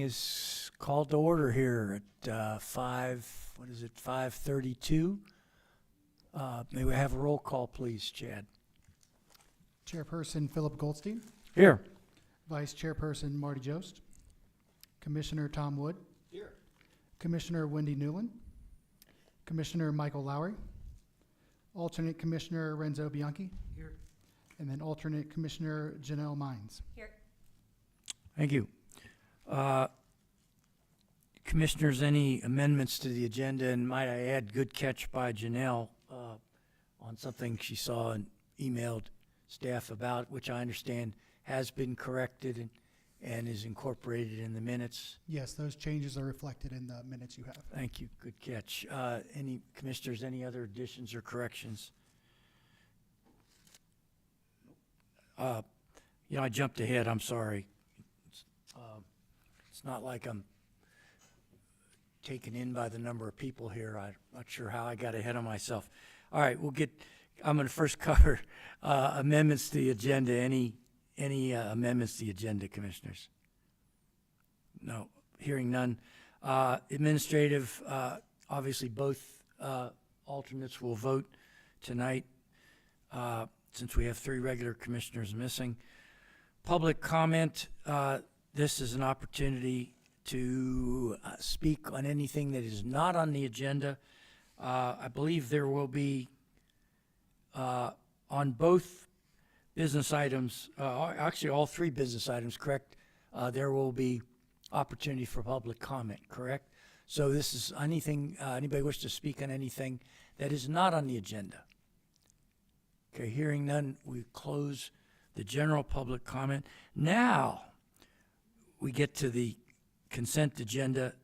is called to order here at 5:32. May we have a roll call, please, Chad? Chairperson Philip Goldstein, Here. Vice Chairperson Marty Jost, Commissioner Tom Wood, Here. Commissioner Wendy Newland, Commissioner Michael Lowry, Alternate Commissioner Renzo Bianchi, Here. and then Alternate Commissioner Janelle Mines. Here. Thank you. Commissioners, any amendments to the agenda? And might I add, good catch by Janelle on something she saw and emailed staff about, which I understand has been corrected and is incorporated in the minutes. Yes, those changes are reflected in the minutes you have. Thank you. Good catch. Any commissioners, any other additions or corrections? I jumped ahead. I'm sorry. It's not like I'm taken in by the number of people here. I'm not sure how I got ahead of myself. All right, I'm going to first cover amendments to the agenda. Any amendments to the agenda, commissioners? No, hearing none. Administrative, obviously both alternates will vote tonight since we have 3 regular commissioners missing. Public comment, this is an opportunity to speak on anything that is not on the agenda. I believe there will be on both business items, actually all 3 business items, correct? There will be opportunity for public comment, correct? So this is anything, anybody wish to speak on anything that is not on the agenda? Okay, hearing none, we close the general public comment. Now, we get to the consent agenda,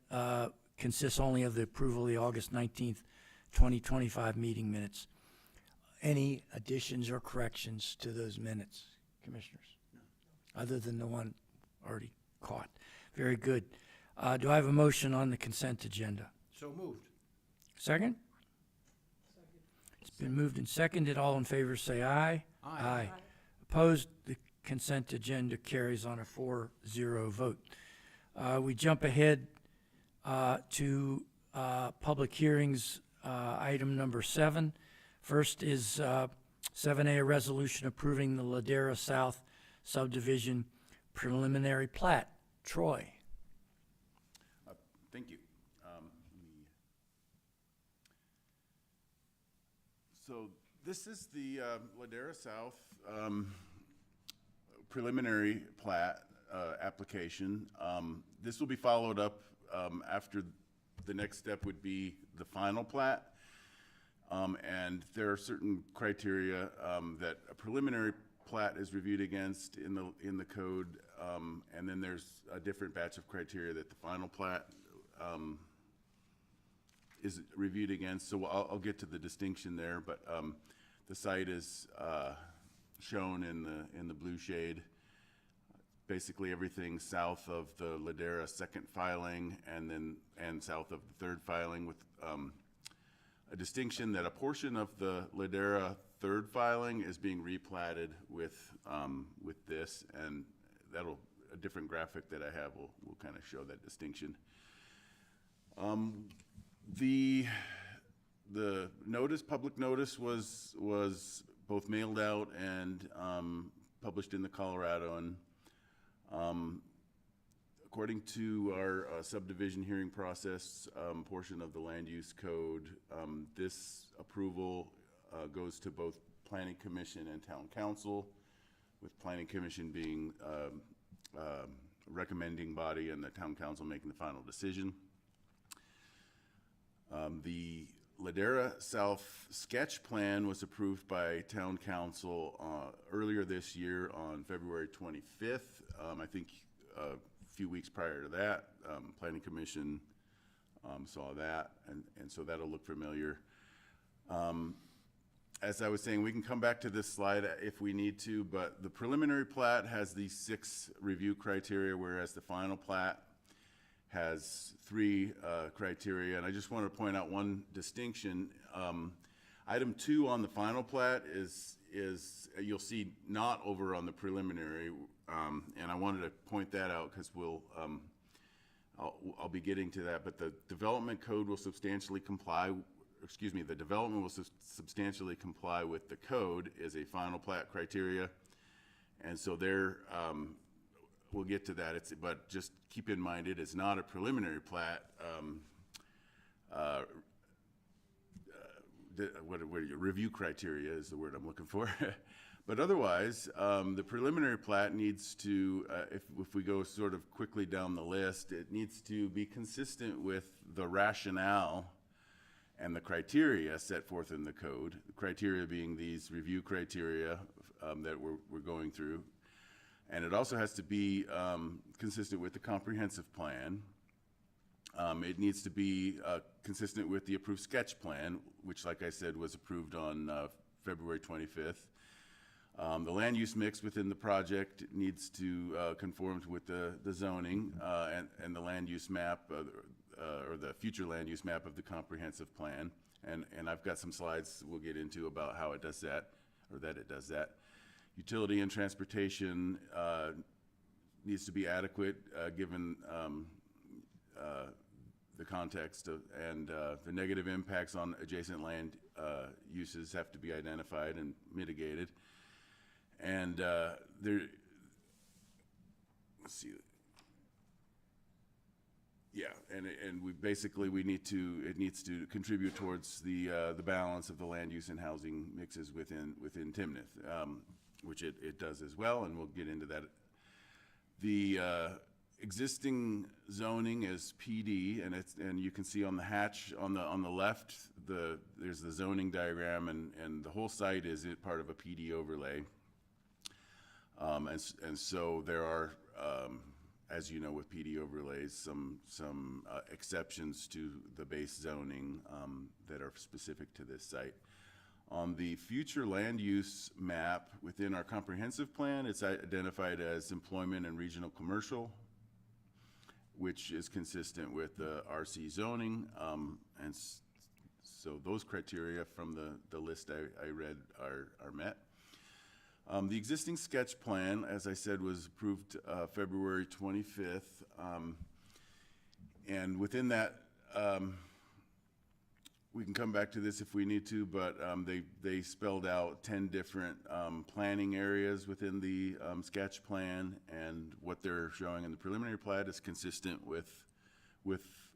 consists only of the approval of the August 19th, 2025 meeting minutes. Any additions or corrections to those minutes, commissioners? No. Other than the one already caught. Very good. Do I have a motion on the consent agenda? So moved. Second? It's been moved and seconded. All in favor say aye. Aye. Opposed? The consent agenda carries on a 4-0 vote. We jump ahead to public hearings, item number 7. First is 7A, a resolution approving the Ladera South subdivision preliminary plat. Troy. Thank you. So this is the Ladera South preliminary plat application. This will be followed up after the next step would be the final plat. And there are certain criteria that a preliminary plat is reviewed against in the code, and then there's a different batch of criteria that the final plat is reviewed against. So I'll get to the distinction there, but the site is shown in the blue shade. Basically everything south of the Ladera second filing and south of the third filing, with a distinction that a portion of the Ladera third filing is being replatted with this, and a different graphic that I have will kind of show that distinction. The public notice was both mailed out and published in the Coloradoan. According to our subdivision hearing process portion of the land use code, this approval goes to both Planning Commission and Town Council, with Planning Commission being recommending body and the Town Council making the final decision. The Ladera South sketch plan was approved by Town Council earlier this year on February 25th. I think a few weeks prior to that, Planning Commission saw that, and so that'll look familiar. As I was saying, we can come back to this slide if we need to, but the preliminary plat has these 6 review criteria, whereas the final plat has 3 criteria. And I just want to point out one distinction. Item 2 on the final plat is you'll see not over on the preliminary, and I wanted to point that out because I'll be getting to that, but the development code will substantially comply, excuse me, the development will substantially comply with the code is a final plat criteria. And so there, we'll get to that. But just keep in mind, it is not a preliminary plat. Review criteria is the word I'm looking for. But otherwise, the preliminary plat needs to, if we go sort of quickly down the list, it needs to be consistent with the rationale and the criteria set forth in the code. The criteria being these review criteria that we're going through. And it also has to be consistent with the comprehensive plan. It needs to be consistent with the approved sketch plan, which, like I said, was approved on February 25th. The land use mix within the project needs to conform with the zoning and the land use map or the future land use map of the comprehensive plan. And I've got some slides we'll get into about how it does that, or that it does that. Utility and transportation needs to be adequate given the context and the negative impacts on adjacent land uses have to be identified and mitigated. And there, let's see. Yeah, and we need to, it needs to contribute towards the balance of the land use and housing mixes within Timnath, which it does as well, and we'll get into that. The existing zoning is PD, and you can see on the hatch on the left, there's the zoning diagram, and the whole site is part of a PD overlay. And so there are, as you know, with PD overlays, some exceptions to the base zoning that are specific to this site. On the future land use map within our comprehensive plan, it's identified as employment and regional commercial, which is consistent with the RC zoning. And so those criteria from the list I read are met. The existing sketch plan, as I said, was approved February 25th. And within that, we can come back to this if we need to, but they spelled out 10 different planning areas within the sketch plan, and what they're showing in the preliminary plat is consistent with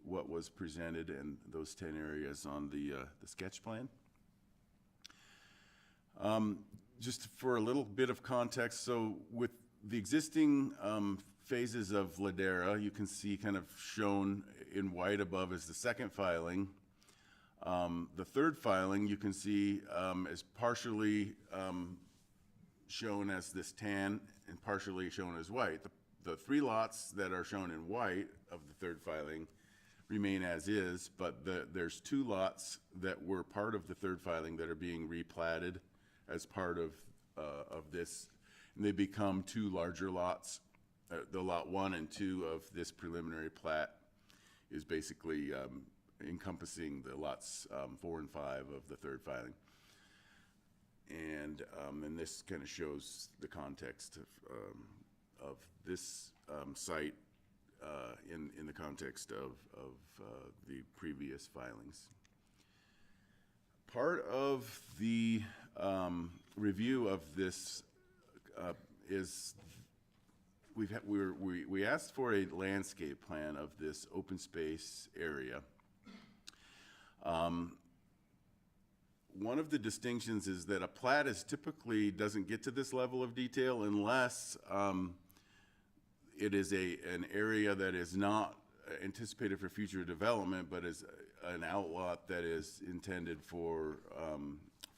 what was presented in those 10 areas on the sketch plan. Just for a little bit of context, so with the existing phases of Ladera, you can see kind of shown in white above is the second filing. The third filing you can see is partially shown as this tan and partially shown as white. The three lots that are shown in white of the third filing remain as is, but there's two lots that were part of the third filing that are being replatted as part of this, and they become two larger lots. The lot 1 and 2 of this preliminary plat is basically encompassing the lots 4 and 5 of the third filing. And this kind of shows the context of this site in the context of the previous filings. Part of the review of this is we asked for a landscape plan of this open space area. One of the distinctions is that a plat typically doesn't get to this level of detail unless it is an area that is not anticipated for future development, but is an outlot that is intended for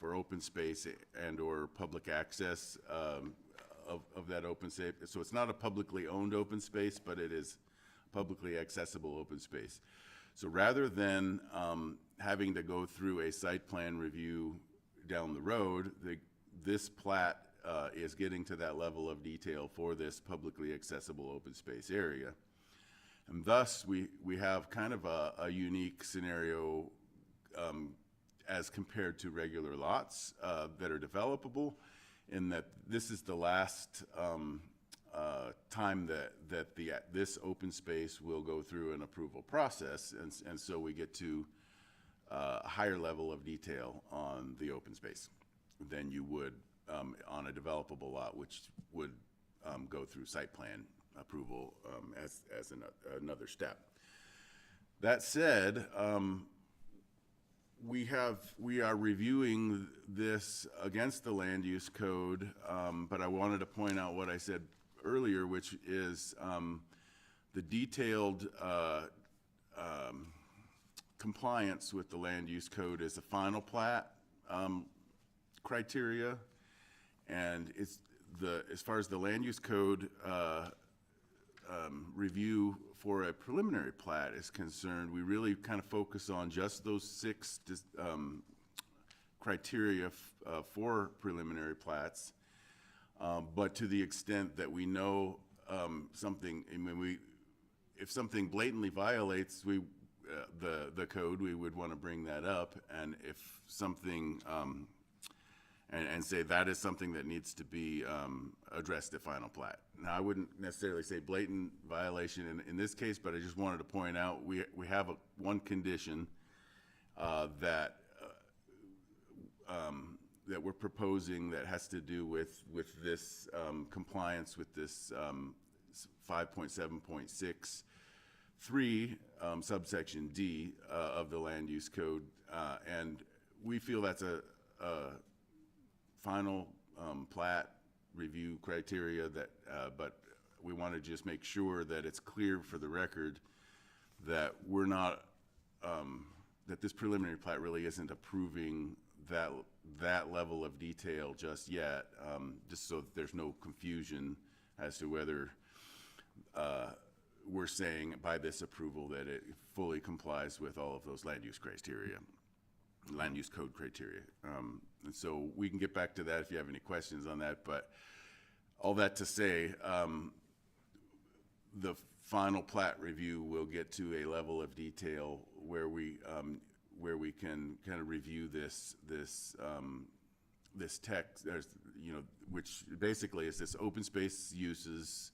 open space and or public access of that open space. So it's not a publicly owned open space, but it is publicly accessible open space. So rather than having to go through a site plan review down the road, this plat is getting to that level of detail for this publicly accessible open space area. And thus, we have kind of a unique scenario as compared to regular lots that are developable, in that this is the last time that this open space will go through an approval process, and so we get to a higher level of detail on the open space than you would on a developable lot, which would go through site plan approval as another step. That said, we are reviewing this against the land use code, but I wanted to point out what I said earlier, which is the detailed compliance with the land use code is a final plat criteria, and it's as far as the land use code review for a preliminary plat is concerned, we really kind of focus on just those 6 criteria for preliminary plats. But to the extent that we know something, if something blatantly violates the code, we would want to bring that up, and if something and say that is something that needs to be addressed at final plat. Now, I wouldn't necessarily say blatant violation in this case, but I just wanted to point out we have one condition that we're proposing that has to do with this compliance with this 5.7.63 subsection D of the land use code, and we feel that's a final plat review criteria that, but we want to just make sure that it's clear for the record that we're not, that this preliminary plat really isn't approving that level of detail just yet, just so that there's no confusion as to whether we're saying by this approval that it fully complies with all of those land use criteria, land use code criteria. And so we can get back to that if you have any questions on that, but all that to say, the final plat review will get to a level of detail where we can kind of review this text, which basically is this open space uses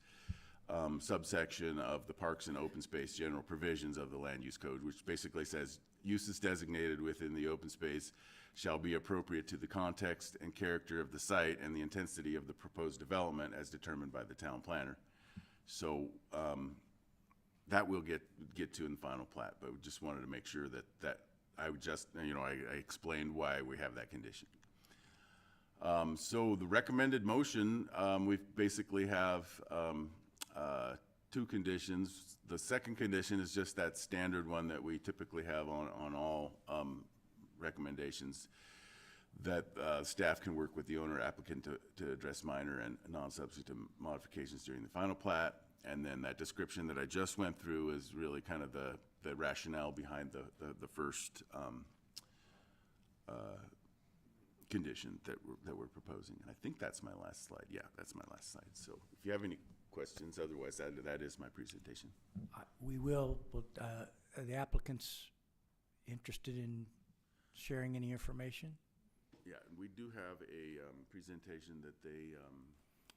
subsection of the Parks and Open Space General Provisions of the Land Use Code, which basically says uses designated within the open space shall be appropriate to the context and character of the site and the intensity of the proposed development as determined by the town planner. So that we'll get to in the final plat, but we just wanted to make sure that I would just, I explained why we have that condition. So the recommended motion, we basically have 2 conditions. The second condition is just that standard one that we typically have on all recommendations, that staff can work with the owner applicant to address minor and non-substantive modifications during the final plat. And then that description that I just went through is really kind of the rationale behind the first condition that we're proposing. And I think that's my last slide. Yeah, that's my last slide. So if you have any questions, otherwise that is my presentation. We will, are the applicants interested in sharing any information? Yeah, and we do have a presentation that they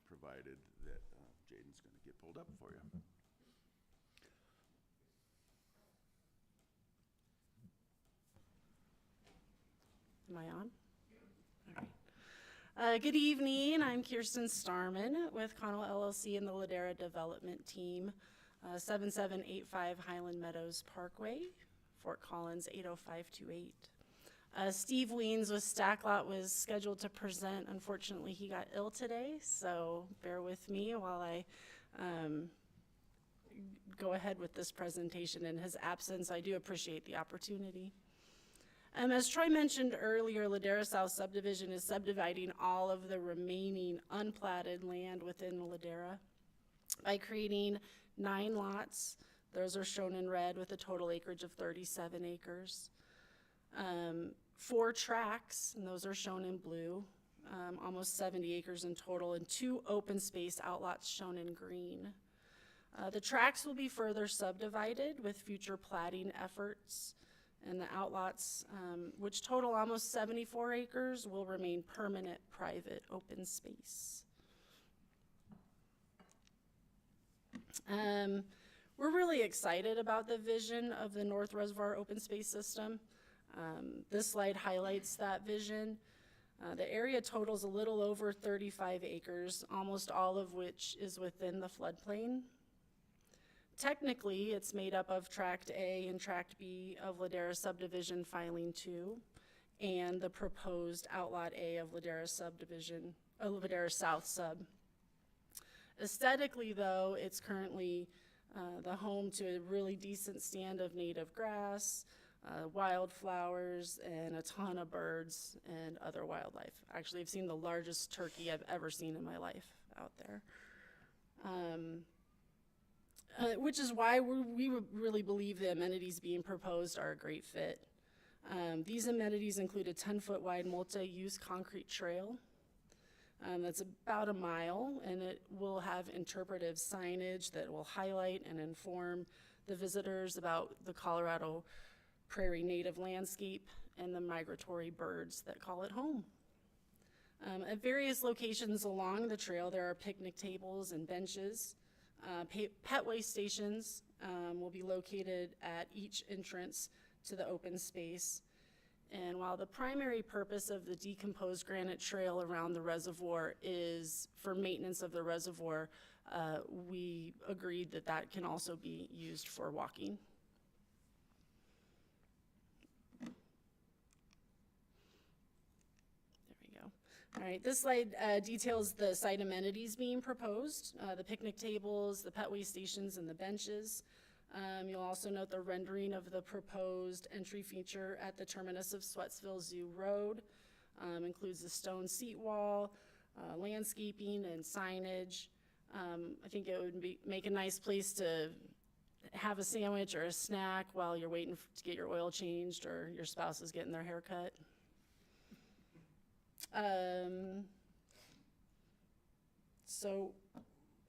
provided that Jaden's going to get pulled up for you. Am I on? All right. Good evening. I'm Kirsten Starman with Connell LLC and the Ladera Development Team, 7785 Highland Meadows Parkway, Fort Collins 80528. Steve Weens with Stacklot was scheduled to present. Unfortunately, he got ill today, so bear with me while I go ahead with this presentation. In his absence, I do appreciate the opportunity. As Troy mentioned earlier, Ladera South Subdivision is subdividing all of the remaining unplatted land within Ladera by creating 9 lots. Those are shown in red with a total acreage of 37 acres. 4 tracts, and those are shown in blue, almost 70 acres in total, and 2 open space outlots shown in green. The tracts will be further subdivided with future platting efforts, and the outlots, which total almost 74 acres, will remain permanent private open space. We're really excited about the vision of the North Reservoir open space system. This slide highlights that vision. The area totals a little over 35 acres, almost all of which is within the floodplain. Technically, it's made up of Tract A and Tract B of Ladera Subdivision Filing 2 and the proposed Outlot A of Ladera Subdivision, Ladera South Sub. Aesthetically, though, it's currently the home to a really decent stand of native grass, wildflowers, and a ton of birds and other wildlife. Actually, I've seen the largest turkey I've ever seen in my life out there. Which is why we really believe the amenities being proposed are a great fit. These amenities include a 10-foot wide multi-use concrete trail that's about a mile, and it will have interpretive signage that will highlight and inform the visitors about the Colorado prairie native landscape and the migratory birds that call it home. At various locations along the trail, there are picnic tables and benches. Pet waste stations will be located at each entrance to the open space. And while the primary purpose of the decomposed granite trail around the reservoir is for maintenance of the reservoir, we agreed that that can also be used for walking. All right, this slide details the site amenities being proposed, the picnic tables, the pet waste stations, and the benches. You'll also note the rendering of the proposed entry feature at the terminus of Sweatsville Zoo Road. Includes the stone seat wall, landscaping, and signage. I think it would make a nice place to have a sandwich or a snack while you're waiting to get your oil changed or your spouse is getting their hair cut. So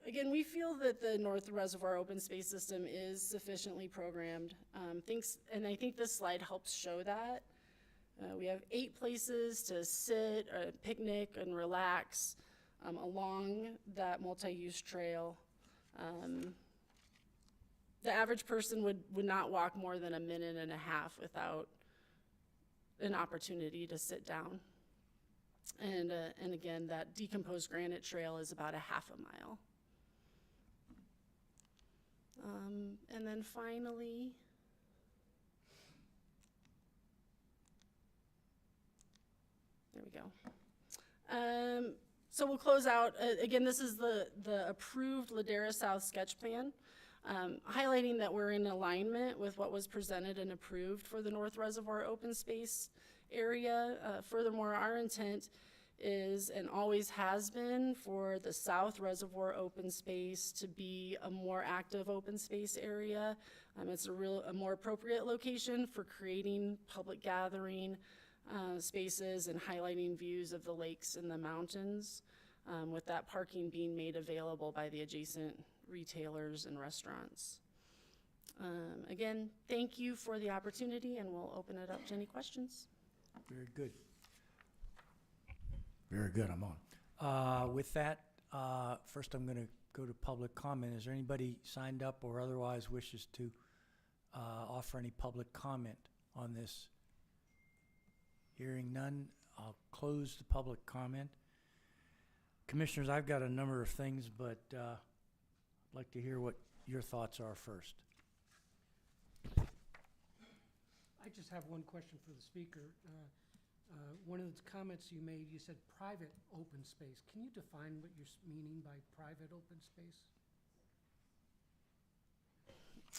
again, we feel that the North Reservoir open space system is sufficiently programmed. And I think this slide helps show that. We have 8 places to sit, picnic, and relax along that multi-use trail. The average person would not walk more than a minute and a half without an opportunity to sit down. And again, that decomposed granite trail is about a half a mile. And then finally, there we go. So we'll close out. Again, this is the approved Ladera South sketch plan, highlighting that we're in alignment with what was presented and approved for the North Reservoir open space area. Furthermore, our intent is and always has been for the South Reservoir open space to be a more active open space area. It's a more appropriate location for creating public gathering spaces and highlighting views of the lakes and the mountains, with that parking being made available by the adjacent retailers and restaurants. Again, thank you for the opportunity, and we'll open it up to any questions. Very good. Very good, I'm on. With that, first I'm gonna go to public comment. Is there anybody signed up or otherwise wishes to offer any public comment on this? Hearing none, I'll close the public comment. Commissioners, I've got a number of things, but I'd like to hear what your thoughts are first. I just have one question for the speaker. One of the comments you made, you said private open space. Can you define what you're meaning by private open space?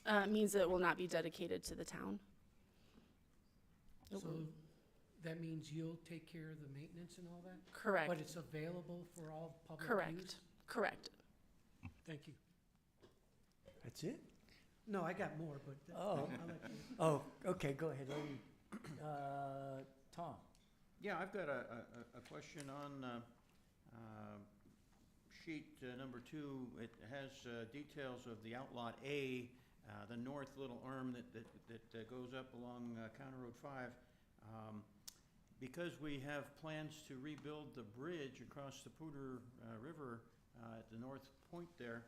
It means it will not be dedicated to the town. So that means you'll take care of the maintenance and all that? Correct. But it's available for all public use? Correct. Correct. Thank you. That's it? No, I got more, but Oh. I'll let you. Oh, okay, go ahead. Tom? Yeah, I've got a question on sheet number 2. It has details of the Outlot A, the north little arm that goes up along County Road 5. Because we have plans to rebuild the bridge across the Poudre River at the north point there,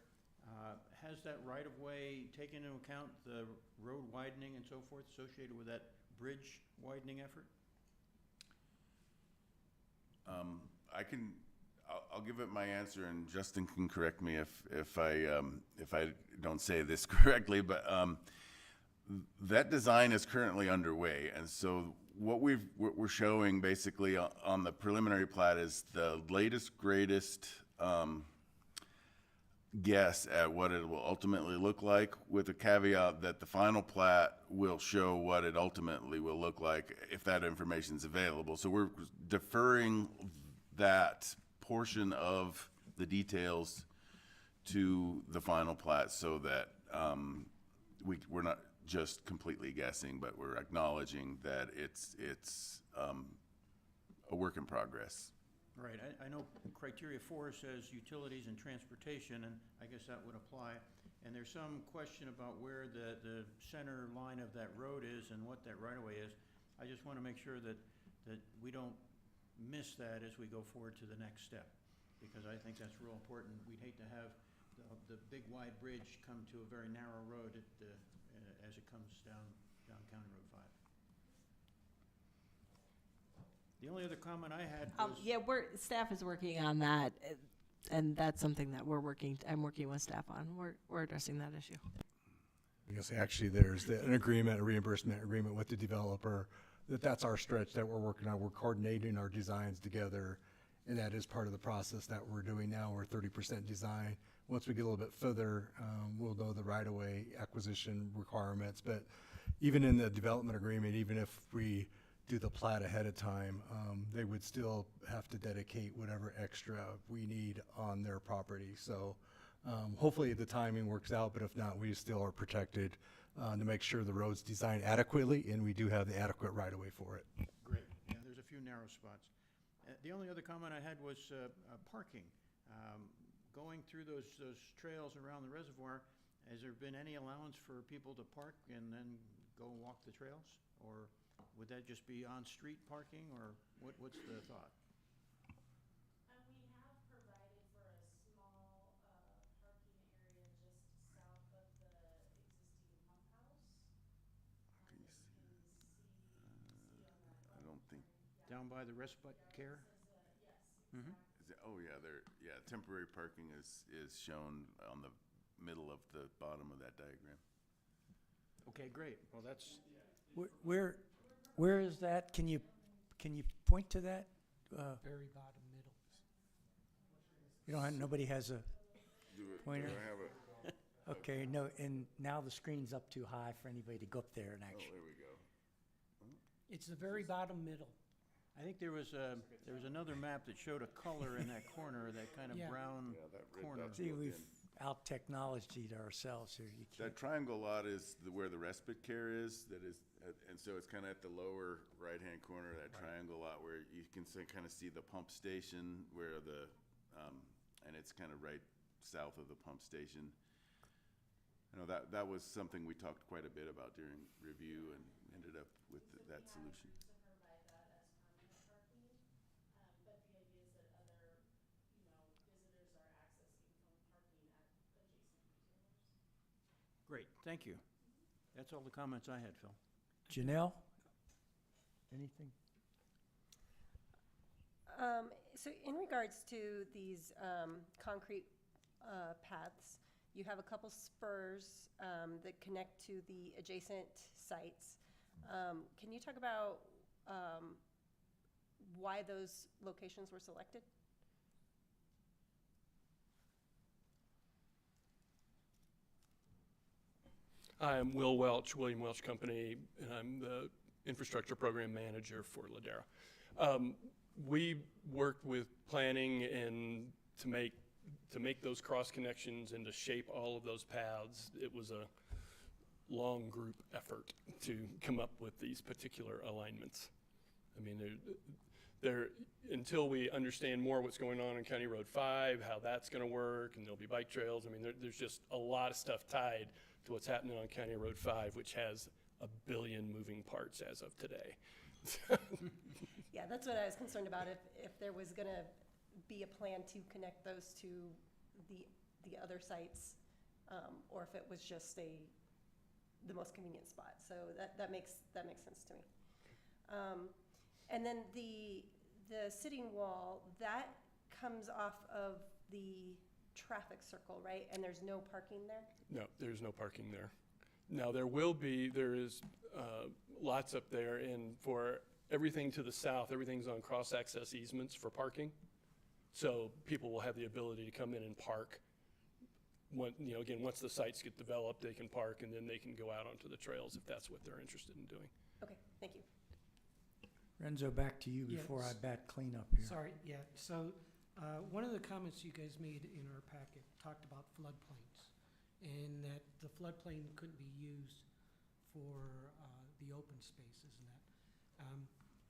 Has that right-of-way taken into account the road widening and so forth associated with that bridge widening effort? I'll give it my answer, and Justin can correct me if I don't say this correctly, but that design is currently underway, and so what we're showing basically on the preliminary plat is the latest, greatest guess at what it will ultimately look like, with a caveat that the final plat will show what it ultimately will look like if that information is available. So we're deferring that portion of the details to the final plat so that we're not just completely guessing, but we're acknowledging that it's a work in progress. Right, I know criteria 4 says utilities and transportation, and I guess that would apply. And there's some question about where the center line of that road is and what that right-of-way is. I just want to make sure that we don't miss that as we go forward to the next step, because I think that's real important. We'd hate to have the big wide bridge come to a very narrow road as it comes down County Road 5. The only other comment I had was... Yeah, staff is working on that, and that's something that I'm working with staff on. We're addressing that issue. I guess actually there's an agreement, a reimbursement agreement with the developer, that's our stretch that we're working on. We're coordinating our designs together, and that is part of the process that we're doing now. We're 30% design. Once we get a little bit further, we'll know the right-of-way acquisition requirements. But even in the development agreement, even if we do the plat ahead of time, they would still have to dedicate whatever extra we need on their property. So hopefully the timing works out, but if not, we still are protected to make sure the road's designed adequately, and we do have the adequate right-of-way for it. Great, yeah, there's a few narrow spots. The only other comment I had was parking. Going through those trails around the reservoir, has there been any allowance for people to park and then go walk the trails? Or would that just be on-street parking, or what's the thought? We have provided for a small parking area just south of the existing pump house. Can you see? See on that. I don't think. Down by the respite care? Yes, Mhm. Is it, oh yeah, temporary parking is shown on the middle of the bottom of that diagram. Okay, great. Well, that's, Where is that? Can you point to that? Very bottom middle. You don't have, nobody has a pointer? Do I have a? Okay, no, and now the screen's up too high for anybody to go up there and Oh, actually. there we go. It's the very bottom middle. I think there was another map that showed a color in that corner, that kind of Yeah. brown Yeah, that red corner. dot's See, built we've in. out technologied ourselves here. You That can't, triangle lot is where the respite care is. And so it's kind of at the lower right-hand corner of that triangle lot where you can kind of see the pump station where and it's kind of right south of the pump station. I know that was something we talked quite a bit about during review and ended up with that solution. to provide that as permanent parking, but the idea is that other, visitors are accessing parking at adjacent retailers. Great, thank you. That's all the comments I had, Phil. Janelle? Anything? So in regards to these concrete paths, you have a couple spurs that connect to the adjacent sites. Can you talk about why those locations were selected? I'm Will Welch, William Welch Company, and I'm the infrastructure program manager for Ladera. We worked with planning and to make those cross connections and to shape all of those paths. It was a long group effort to come up with these particular alignments. I mean, until we understand more what's going on in County Road 5, how that's going to work, and there'll be bike trails. I mean, there's just a lot of stuff tied to what's happening on County Road 5, which has 1 billion moving parts as of today. Yeah, that's what I was concerned about, if there was gonna be a plan to connect those to the other sites or if it was just the most convenient spot. So that makes sense to me. And then the sitting wall, that comes off of the traffic circle, right? And there's no parking there? No, there's no parking there. Now, there is lots up there, and for everything to the south, everything's on cross-access easements for parking. So people will have the ability to come in and park. Again, once the sites get developed, they can park, and then they can go out onto the trails if that's what they're interested in doing. Okay, thank you. Renzo, back to you Yeah, before I s- bat clean up here. Sorry, yeah, so, one of the comments you guys made in our packet talked about floodplains, and that the floodplain couldn't be used for, the open space, isn't that?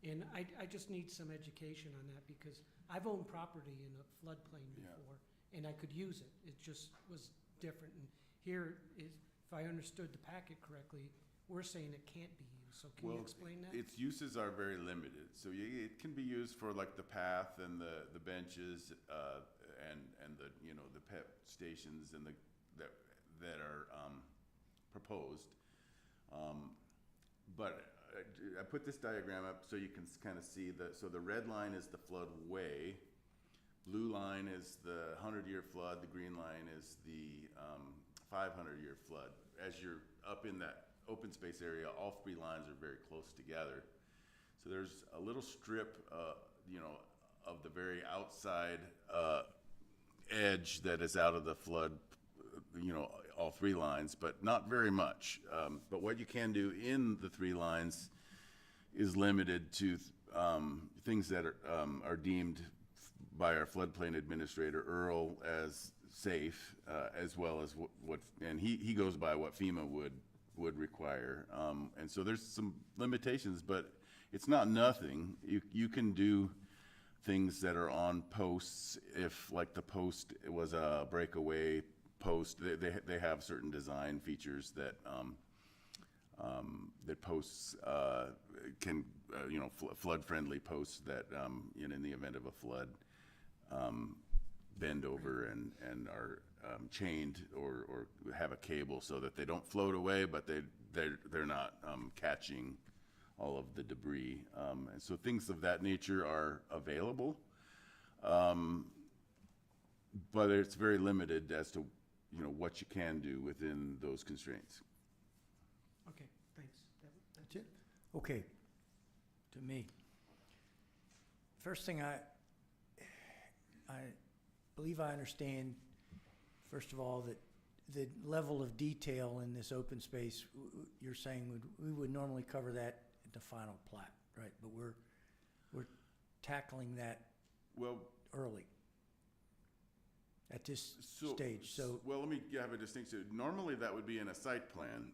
And I just need some education on that, because I've owned property in a floodplain Yeah. before, and I could use it, it just was different, and here is, if I understood the packet correctly, we're saying it can't be used, so can you explain that? Its uses are very limited, so it can be used for like the path and the benches, and the, the pet stations and that are, proposed. But I put this diagram up so you can kind of see so the red line is the floodway, blue line is the 100-year flood, the green line is the 500-year flood. As you're up in that open space area, all three lines are very close together. So there's a little strip, of the very outside edge that is out of the flood, all three lines, but not very much. But what you can do in the three lines is limited to things that are deemed by our floodplain administrator, Earl, as safe, as well as and he goes by what FEMA would require. And so there's some limitations, but it's not nothing. You can do things that are on posts. If like the post was a breakaway post, they have certain design features that that posts can, flood-friendly posts that, in the event of a flood, bend over and are chained or have a cable so that they don't float away, but they're not catching all of the debris. And so things of that nature are available, but it's very limited as to what you can do within those constraints. Okay, thanks. That's it? Okay, to me. First thing I believe I understand, first of all, that the level of detail in this open space, you're saying we would normally cover that at the final plat, right? But we're tackling that Well, early at this stage, so. Well, let me have a distinction. Normally, that would be in a site plan.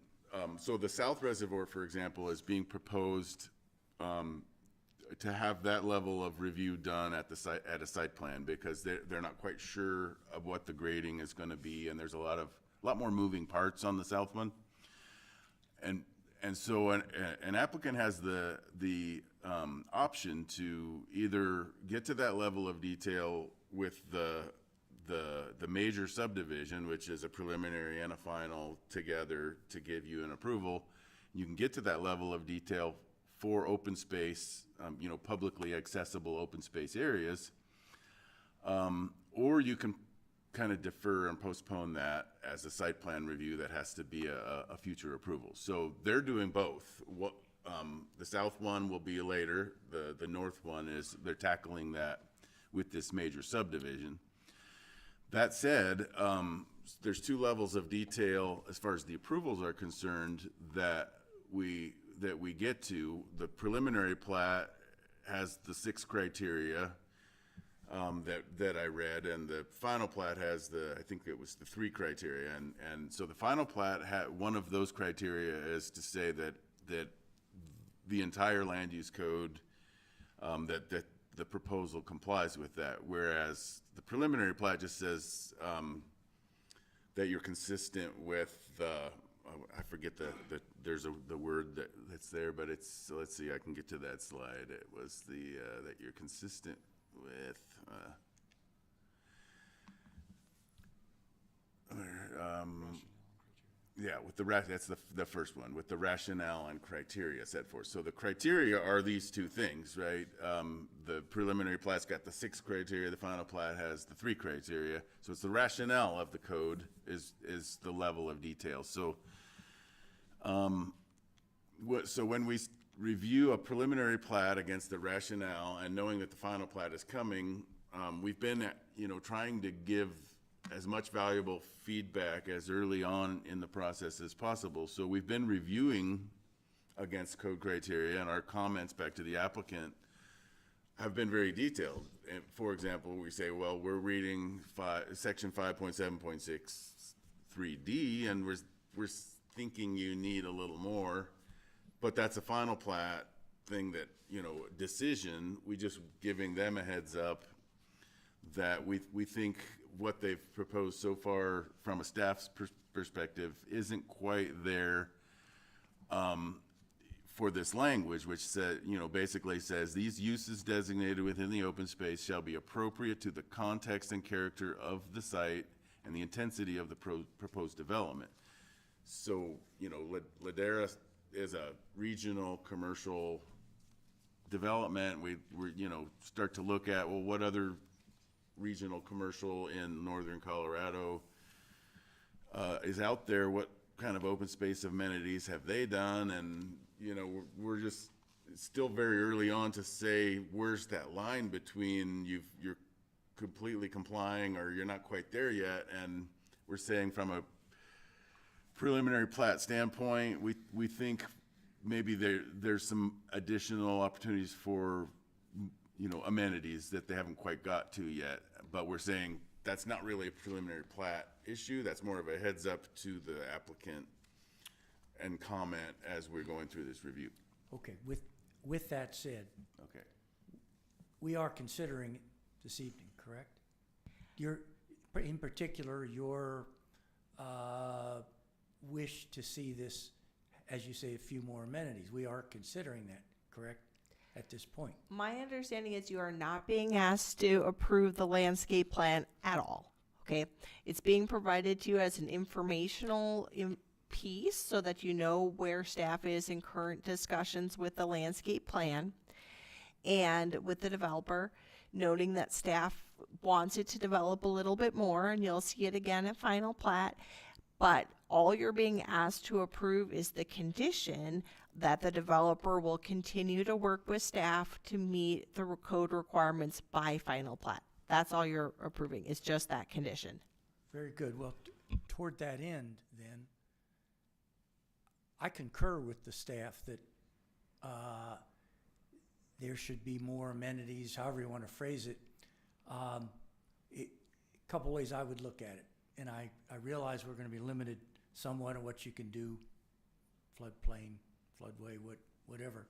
So the South Reservoir, for example, is being proposed to have that level of review done at the site, at a site plan, because they're not quite sure of what the grading is going to be, and there's a lot more moving parts on the south one. And so an applicant has the option to either get to that level of detail with the major subdivision, which is a preliminary and a final together to give you an approval. You can get to that level of detail for open space, publicly accessible open space areas, or you can kind of defer and postpone that as a site plan review that has to be a future approval. So they're doing both. The south one will be later. The north one they're tackling that with this major subdivision. That said, there's two levels of detail as far as the approvals are concerned that we get to. The preliminary plat has the 6 criteria that I read, and the final plat has I think it was the 3 criteria, and so the final plat one of those criteria is to say that the entire land use code, that the proposal complies with that, whereas the preliminary plat just says that you're consistent with I forget there's the word that's there, but it's, let's see, I can get to that slide. It was that you're consistent with Yeah, with that's the first one, with the rationale and criteria set forth. So the criteria are these two things, right? The preliminary plat's got the 6 criteria, the final plat has the 3 criteria. So it's the rationale of the code is the level of detail. So, so when we review a preliminary plat against the rationale and knowing that the final plat is coming, we've been, trying to give as much valuable feedback as early on in the process as possible. So we've been reviewing against code criteria, and our comments back to the applicant have been very detailed. And for example, we say, well, we're reading section 5.7.63D, and we're thinking you need a little more, but that's a final plat thing that, decision. We just giving them a heads up that we think what they've proposed so far from a staff's perspective isn't quite there for this language, which said, basically says these uses designated within the open space shall be appropriate to the context and character of the site and the intensity of the proposed development. So, Ladera is a regional commercial development. We're start to look at, well, what other regional commercial in northern Colorado is out there? What kind of open space amenities have they done? And, we're just still very early on to say, where's that line between you're completely complying or you're not quite there yet? And we're saying from a preliminary plat standpoint, we think maybe there's some additional opportunities for amenities that they haven't quite got to yet. But we're saying that's not really a preliminary plat issue. That's more of a heads up to the applicant and comment as we're going through this review. Okay, with that said, Okay. we are considering it this evening, correct? In particular, your wish to see this, as you say, a few more amenities. We are considering that, correct, at this point? My understanding is you are not being asked to approve the landscape plan at all, okay? It's being provided to you as an informational piece so that you know where staff is in current discussions with the landscape plan and with the developer, noting that staff wants it to develop a little bit more, and you'll see it again at final plat. But all you're being asked to approve is the condition that the developer will continue to work with staff to meet the code requirements by final plat. That's all you're approving, is just that condition. Very good. Well, toward that end, then, I concur with the staff that there should be more amenities, however you want to phrase it. A couple ways I would look at it, and I realize we're going to be limited somewhat on what you can do, floodplain, floodway, whatever.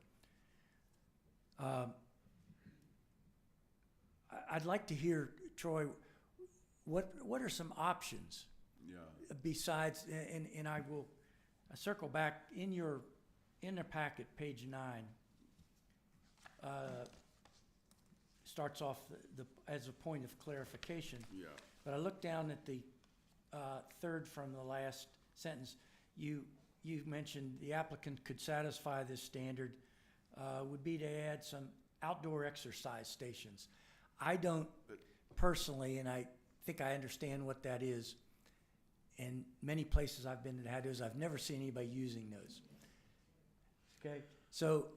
I'd like to hear, Troy, what are some options? Yeah. Besides, and I will circle back in the packet, page 9. Starts off as a point of clarification. Yeah. But I look down at the third from the last sentence. You mentioned the applicant could satisfy this standard would be to add some outdoor exercise stations. I don't personally, and I think I understand what that is. And many places I've been that had those, I've never seen anybody using those. Okay, so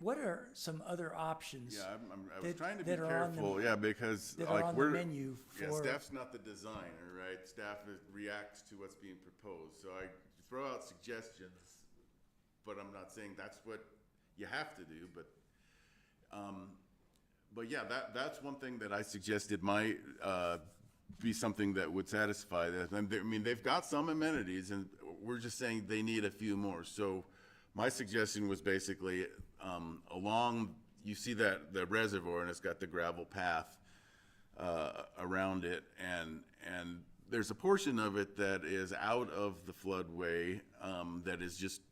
what are some other options? Yeah, I was trying to be that are on the- careful, because that are on the menu yeah, for- staff's not the designer, right? Staff reacts to what's being proposed. So I throw out suggestions, but I'm not saying that's what you have to do. But yeah, that's one thing that I suggested might be something that would satisfy that. I mean, they've got some amenities, and we're just saying they need a few more. So my suggestion was basically along, you see that the reservoir, and it's got the gravel path around it, and there's a portion of it that is out of the floodway that is just,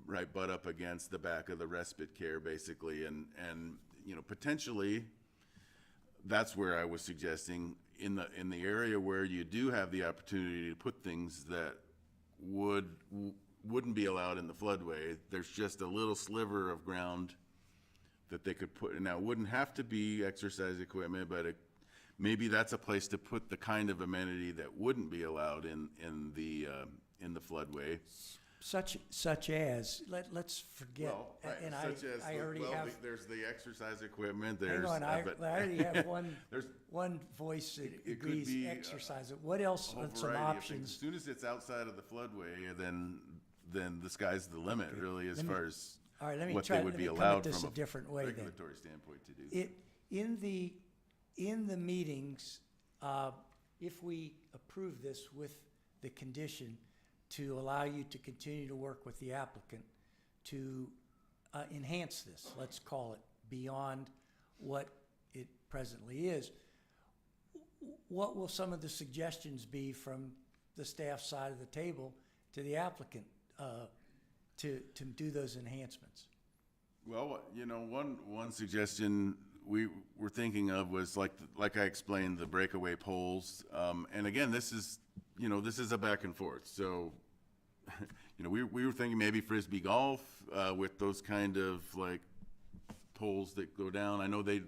right butt up against the back of the respite care, basically, and potentially that's where I was suggesting in the area where you do have the opportunity to put things that wouldn't be allowed in the floodway. There's just a little sliver of ground that they could put, now it wouldn't have to be exercise equipment, but maybe that's a place to put the kind of amenity that wouldn't be allowed in the floodway. Such as, let's forget, Well, and such as, I already have, there's the exercise equipment, hang there's. on, I but already have there's one voice that it could agrees be, exercise it. What else a whole are some variety of things. options? As soon as it's outside of the floodway, then the sky's the limit, really, as far as All right, let me what try, they let would me be come allowed at this from a different way then. regulatory standpoint to do. In the meetings, if we approve this with the condition to allow you to continue to work with the applicant to enhance this, let's call it, beyond what it presently is, what will some of the suggestions be from the staff side of the table to the applicant to do those enhancements? Well, one suggestion we were thinking of was like I explained, the breakaway poles. And again, this is a back and forth. So, we were thinking maybe Frisbee golf with those kind of like poles that go down. I know they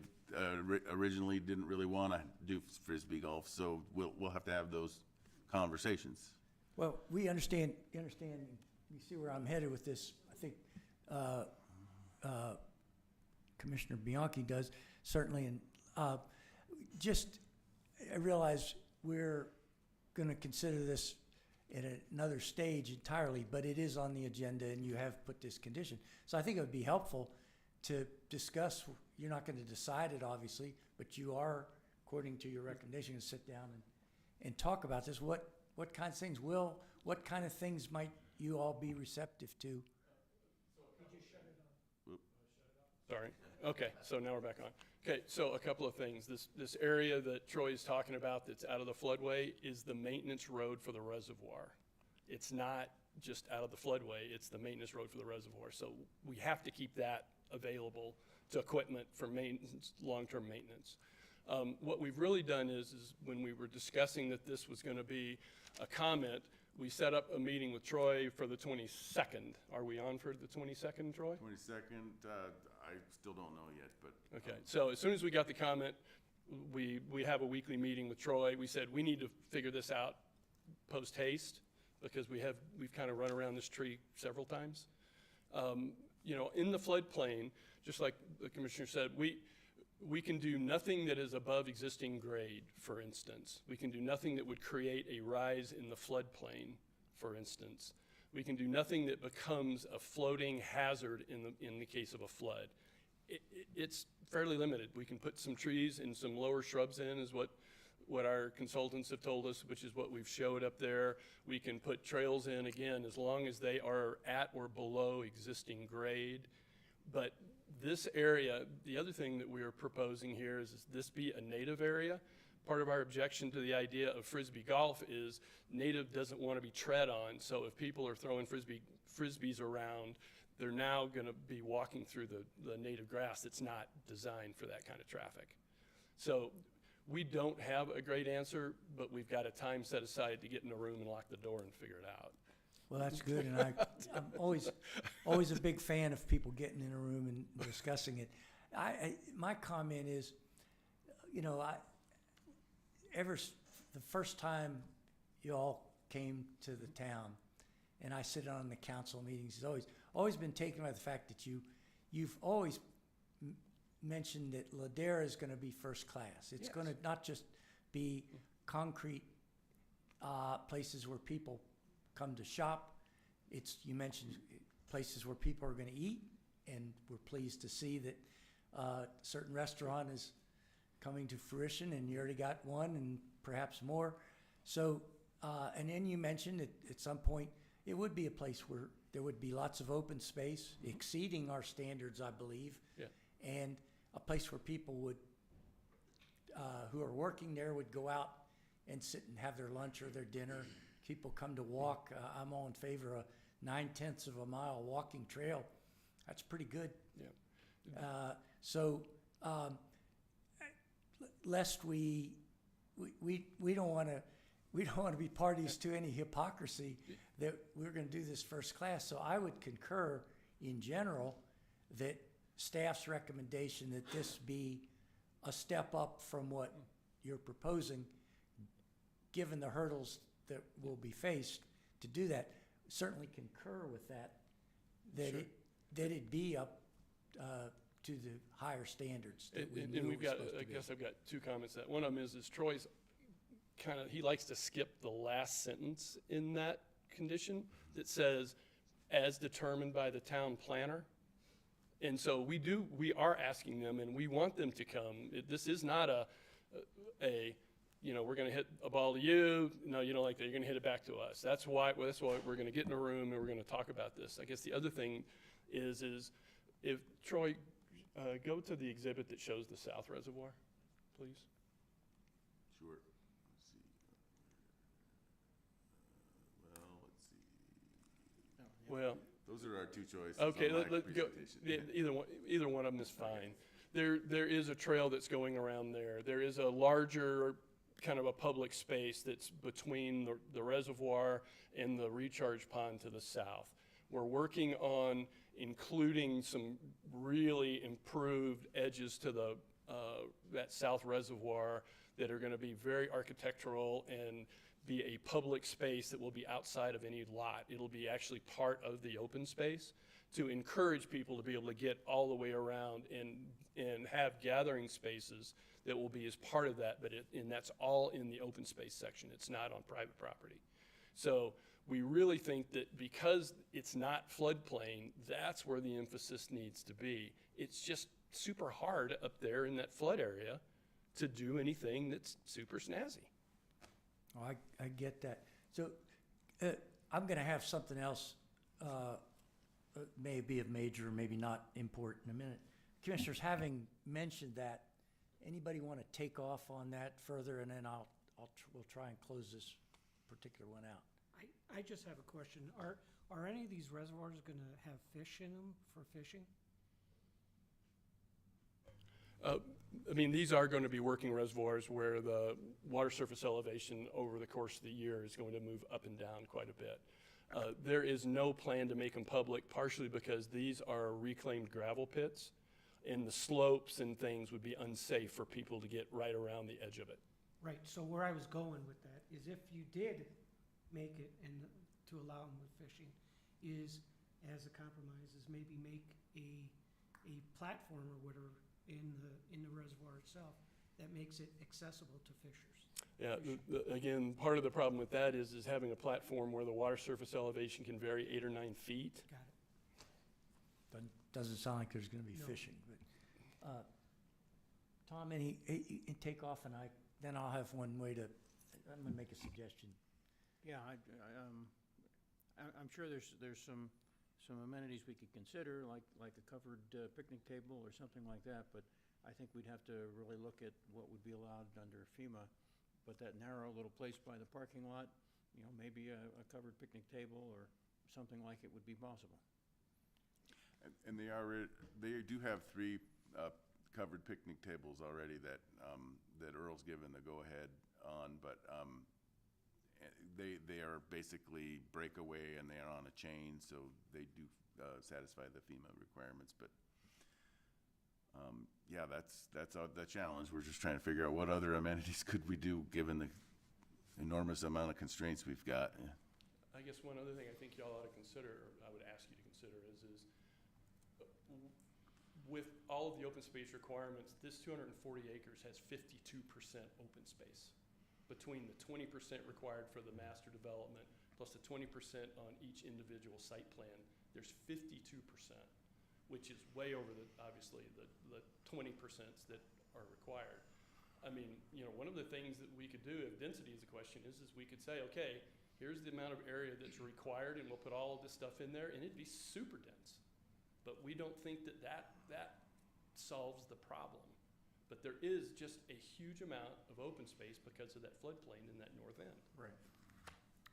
originally didn't really want to do Frisbee golf, so we'll have to have those conversations. Well, we understand, you see where I'm headed with this. I think Commissioner Bianchi does, certainly. And I realize we're going to consider this at another stage entirely, but it is on the agenda and you have put this condition. So I think it would be helpful to discuss. You're not going to decide it, obviously, but you are, according to your recommendation, going to sit down and talk about this. What kinds of things what kind of things might you all be receptive to? Sorry. Okay, so now we're back on. Okay, so a couple of things. This area that Troy is talking about that's out of the floodway is the maintenance road for the reservoir. It's not just out of the floodway, it's the maintenance road for the reservoir. So we have to keep that available to equipment for maintenance, long-term maintenance. What we've really done is when we were discussing that this was going to be a comment, we set up a meeting with Troy for the 22nd. Are we on for the 22nd, Troy? 22nd, I still don't know yet, but. Okay, so as soon as we got the comment, we have a weekly meeting with Troy. We said we need to figure this out post haste because we've kind of run around this tree several times. In the floodplain, just like the commissioner said, we can do nothing that is above existing grade, for instance. We can do nothing that would create a rise in the floodplain, for instance. We can do nothing that becomes a floating hazard in the case of a flood. It's fairly limited. We can put some trees and some lower shrubs in is what our consultants have told us, which is what we've showed up there. We can put trails in, again, as long as they are at or below existing grade. But this area, the other thing that we are proposing here is this be a native area. Part of our objection to the idea of Frisbee golf is native doesn't want to be tread on. So if people are throwing Frisbees around, they're now going to be walking through the native grass that's not designed for that kind of traffic. So we don't have a great answer, but we've got a time set aside to get in a room and lock the door and figure it out. Well, that's good, and I'm always a big fan of people getting in a room and discussing it. My comment is, the first time you all came to the town, and I sit on the council meetings, it's always been taken by the fact that you've always mentioned that Ladera is going to be first class. It's going to not just be concrete places where people come to shop. You mentioned places where people are going to eat, and we're pleased to see that a certain restaurant is coming to fruition, and you already got one and perhaps more. So, and then you mentioned that at some point it would be a place where there would be lots of open space, exceeding our standards, I believe, and a place where people would, who are working there, would go out and sit and have their lunch or their dinner. People come to walk. I'm all in favor of 9/10 of a mile walking trail. That's pretty good. Yeah. Lest we don't want to, we don't want to be parties to any hypocrisy that we're going to do this first class. So I would concur in general that staff's recommendation that this be a step up from what you're proposing, given the hurdles that will be faced to do that. Certainly concur with that, Sure. that it be up to the higher standards that we And knew it we've was got, supposed I to be. guess I've got two comments. That one of them is Troy's he likes to skip the last sentence in that condition that says, as determined by the town planner. And so we are asking them, and we want them to come. This is not we're gonna hit a ball to you, no, you don't like that, you're gonna hit it back to us. That's why we're gonna get in a room and we're gonna talk about this. I guess the other thing is if Troy, go to the exhibit that shows the South Reservoir, please. Sure. Let's see. Let's see. Well, Those are our two choices okay, on my let's go, presentation. either one of them is fine. There is a trail that's going around there. There is a larger kind of a public space that's between the reservoir and the recharge pond to the south. We're working on including some really improved edges to that south reservoir that are gonna be very architectural and be a public space that will be outside of any lot. It'll be actually part of the open space to encourage people to be able to get all the way around and have gathering spaces that will be as part of that, and that's all in the open space section. It's not on private property. So we really think that because it's not floodplain, that's where the emphasis needs to be. It's just super hard up there in that flood area to do anything that's super snazzy. Oh, I get that. So I'm going to have something else, may be of major, maybe not import in a minute. Commissioners, having mentioned that, anybody want to take off on that further, and then we'll try and close this particular one out. I just have a question. Are any of these reservoirs gonna have fish in them for fishing? I mean, these are going to be working reservoirs where the water surface elevation over the course of the year is going to move up and down quite a bit. There is no plan to make them public, partially because these are reclaimed gravel pits, and the slopes and things would be unsafe for people to get right around the edge of it. Right, so where I was going with that is if you did make it and to allow them with fishing, is as a compromise, is maybe make a platform or whatever in the reservoir itself that makes it accessible to fishers. Yeah, again, part of the problem with that is having a platform where the water surface elevation can vary 8 or 9 feet. Got it. Doesn't sound like there's going to be No. fishing, but, Tom, any take off, and then I'll have one way to, I'm going to make a suggestion. Yeah, I'm sure there's some amenities we could consider, like a covered picnic table or something like that, but I think we'd have to really look at what would be allowed under FEMA. But that narrow little place by the parking lot, maybe a covered picnic table or something like it would be possible. And they do have 3 covered picnic tables already that Earl's given the go-ahead on, but they are basically breakaway and they are on a chain, so they do satisfy the FEMA requirements. But yeah, that's the challenge. We're just trying to figure out what other amenities could we do given the enormous amount of constraints we've got. Yeah. I guess one other thing I think y'all ought to consider, or I would ask you to consider, is with all of the open space requirements, this 240 acres has 52% open space. Between the 20% required for the master development plus the 20% on each individual site plan, there's 52%, which is way over obviously the 20% that are required. I mean, one of the things that we could do if density is a question is we could say, okay, here's the amount of area that's required and we'll put all of this stuff in there and it'd be super dense. But we don't think that solves the problem. But there is just a huge amount of open space because of that floodplain in that north end. Right.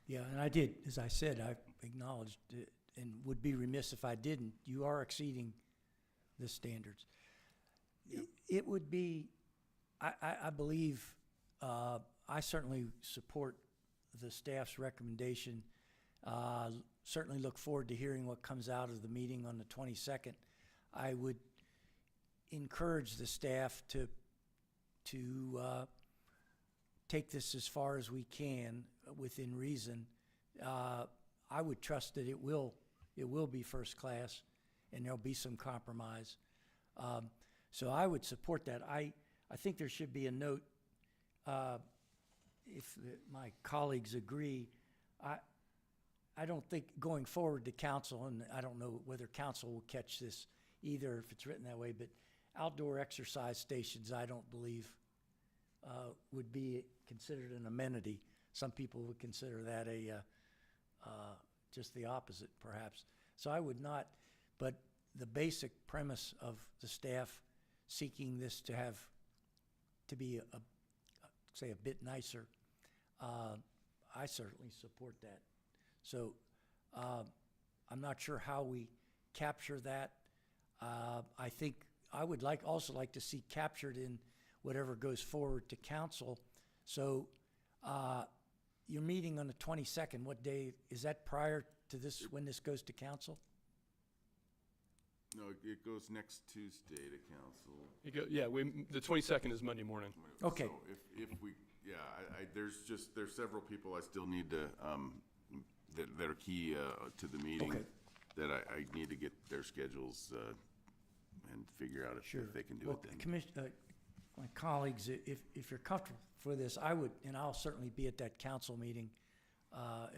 Yeah, and I did, as I said, I acknowledged it and would be remiss if I didn't. You are exceeding the standards. Yep. It would be, I believe, I certainly support the staff's recommendation. Certainly look forward to hearing what comes out of the meeting on the 22nd. I would encourage the staff to take this as far as we can within reason. I would trust that it will be first class, and there'll be some compromise. So I would support that. I think there should be a note, if my colleagues agree. I don't think going forward to council, and I don't know whether council will catch this either if it's written that way, but outdoor exercise stations, I don't believe would be considered an amenity. Some people would consider that just the opposite, perhaps. So I would not, but the basic premise of the staff seeking this to be say a bit nicer, I certainly support that. So I'm not sure how we capture that. I think I would also like to see captured in whatever goes forward to council. So your meeting on the 22nd, what day, is that prior to this, when this goes to council? No, it goes next Tuesday to council. The 22nd is Monday morning. Okay. So if we, yeah, there's several people I still need to, that are key to the meeting. Okay. That I need to get their schedules and figure out if they can do Well, it then. my colleagues, if you're comfortable for this, I would, and I'll certainly be at that council meeting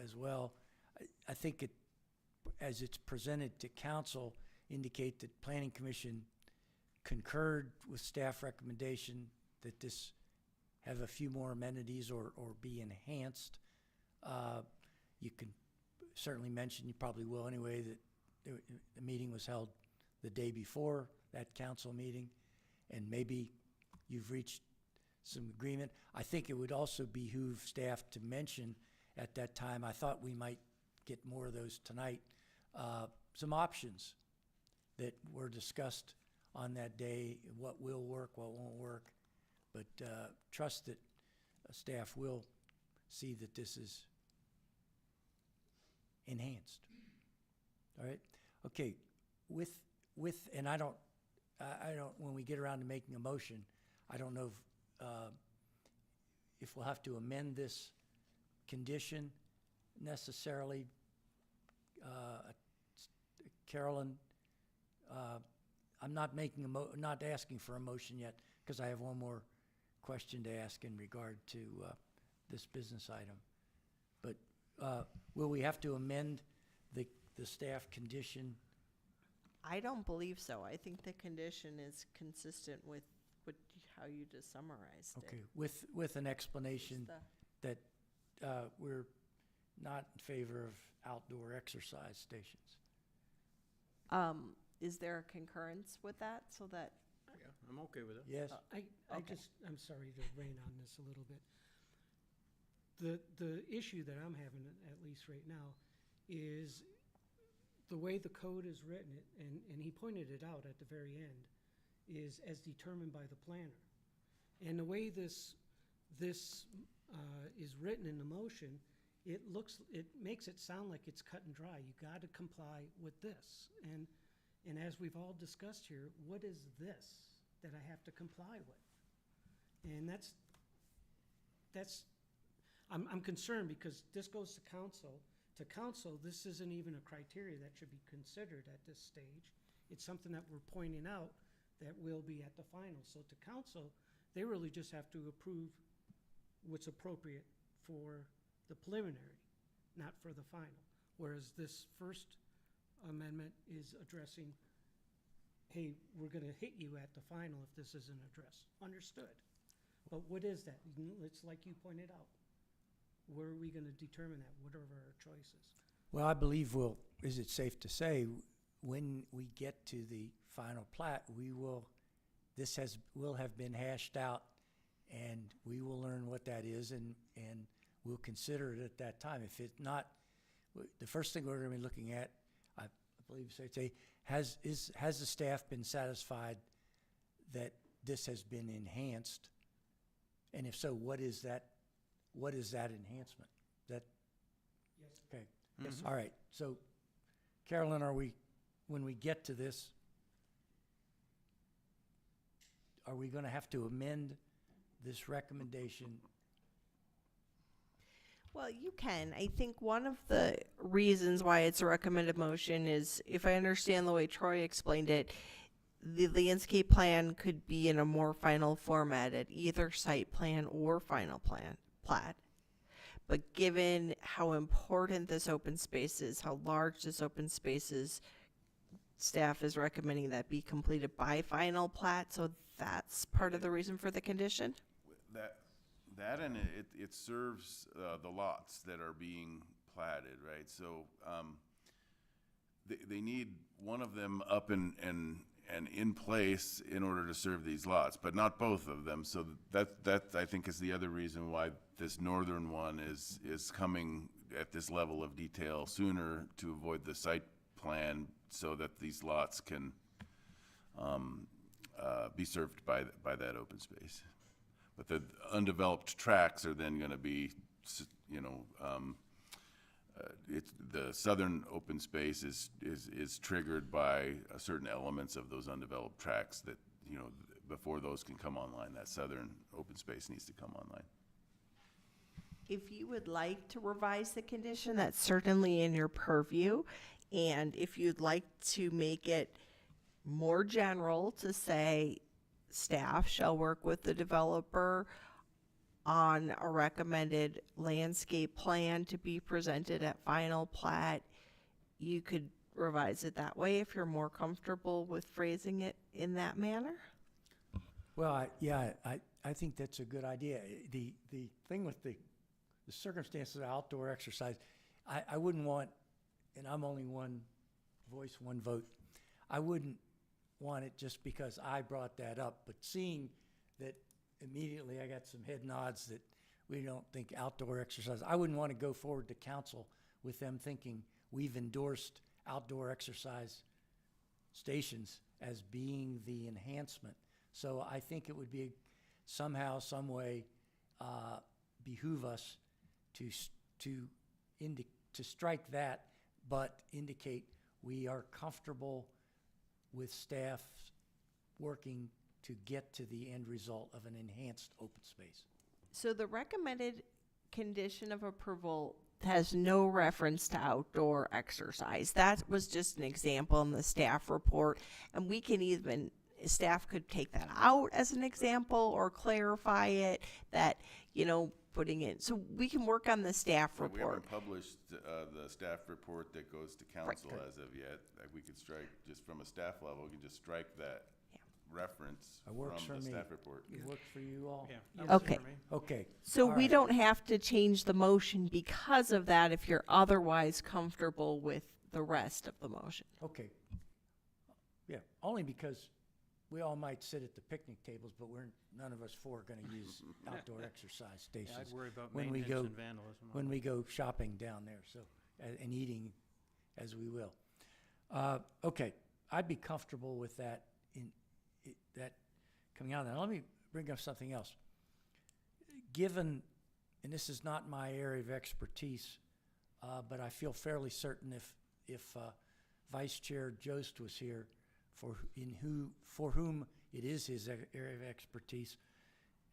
as well. I think it, as it's presented to council, indicate that Planning Commission concurred with staff recommendation that this have a few more amenities or be enhanced. You can certainly mention, you probably will anyway, that the meeting was held the day before that council meeting, and maybe you've reached some agreement. I think it would also behoove staff to mention at that time, I thought we might get more of those tonight, some options that were discussed on that day, what will work, what won't work. But trust that staff will see that this is enhanced. All right? Okay, and I don't, when we get around to making a motion, I don't know if we'll have to amend this condition necessarily. Carolyn, I'm not not asking for a motion yet, because I have one more question to ask in regard to this business item. But will we have to amend the staff condition? I don't believe so. I think the condition is consistent with how you just summarized it. Okay, with an explanation Just that we're not in favor of outdoor exercise stations. Is there a concurrence with that, so that, Yeah, I'm okay with it. Yes? Okay. I'm sorry to rain on this a little bit. The issue that I'm having, at least right now, is the way the code is written, and he pointed it out at the very end, is as determined by the planner. And the way this is written in the motion, it makes it sound like it's cut and dry. You got to comply with this. And as we've all discussed here, what is this that I have to comply with? And I'm concerned because this goes to council. To council, this isn't even a criteria that should be considered at this stage. It's something that we're pointing out that will be at the final. So to council, they really just have to approve what's appropriate for the preliminary, not for the final. Whereas this first amendment is addressing, hey, we're gonna hit you at the final if this isn't addressed. Understood. But what is that? It's like you pointed out. Where are we gonna determine that? What are our choices? Well, I believe is it safe to say, when we get to the final plat, this will have been hashed out, and we will learn what that is, and we'll consider it at that time. If it's not, the first thing we're gonna be looking at, I believe, say, has the staff been satisfied that this has been enhanced? And if so, what is that enhancement? Yes. All right, so Carolyn, when we get to this, are we gonna have to amend this recommendation? Well, you can. I think one of the reasons why it's a recommended motion is, if I understand the way Troy explained it, the landscape plan could be in a more final format at either site plan or final plan plat. But given how important this open space is, how large this open space is, staff is recommending that be completed by final plat, so that's part of the reason for the condition? That and it serves the lots that are being platted, right? So they need one of them up and in place in order to serve these lots, but not both of them. So that I think is the other reason why this northern one is coming at this level of detail sooner, to avoid the site plan, so that these lots can be served by that open space. But the undeveloped tracks are then going to be, the southern open space is triggered by certain elements of those undeveloped tracks that, before those can come online, that southern open space needs to come online. If you would like to revise the condition, that's certainly in your purview. And if you'd like to make it more general, to say staff shall work with the developer on a recommended landscape plan to be presented at final plat, you could revise it that way if you're more comfortable with phrasing it in that manner. Well, I think that's a good idea. The thing with the circumstances of outdoor exercise, I wouldn't want, and I'm only one voice, one vote, I wouldn't want it just because I brought that up, but seeing that immediately I got some head nods that we don't think outdoor exercise, I wouldn't want to go forward to council with them thinking we've endorsed outdoor exercise stations as being the enhancement. So I think it would be somehow, some way, behoove us to strike that, but indicate we are comfortable with staff working to get to the end result of an enhanced open space. So the recommended condition of approval has no reference to outdoor exercise. That was just an example in the staff report, and we can even, staff could take that out as an example or clarify it, that, putting in, so we can work on the staff Yeah, we report. haven't published the staff report that goes to council as of yet. We could strike, just from a staff level, we can just strike that reference It works from for the me. staff report. It works for you all? Yeah. that works Okay. for me. Okay. So all we right. don't have to change the motion because of that if you're otherwise comfortable with the rest of the motion. Okay. Yeah, only because we all might sit at the picnic tables, but none of us four are going to use outdoor exercise Yeah, stations I'd worry about when we maintenance go- and vandalism. when we go shopping down there, so, and eating as we will. Okay, I'd be comfortable with that that coming out. Now, let me bring up something else. Given, and this is not my area of expertise, but I feel fairly certain if Vice Chair Jost was here, for whom it is his area of expertise,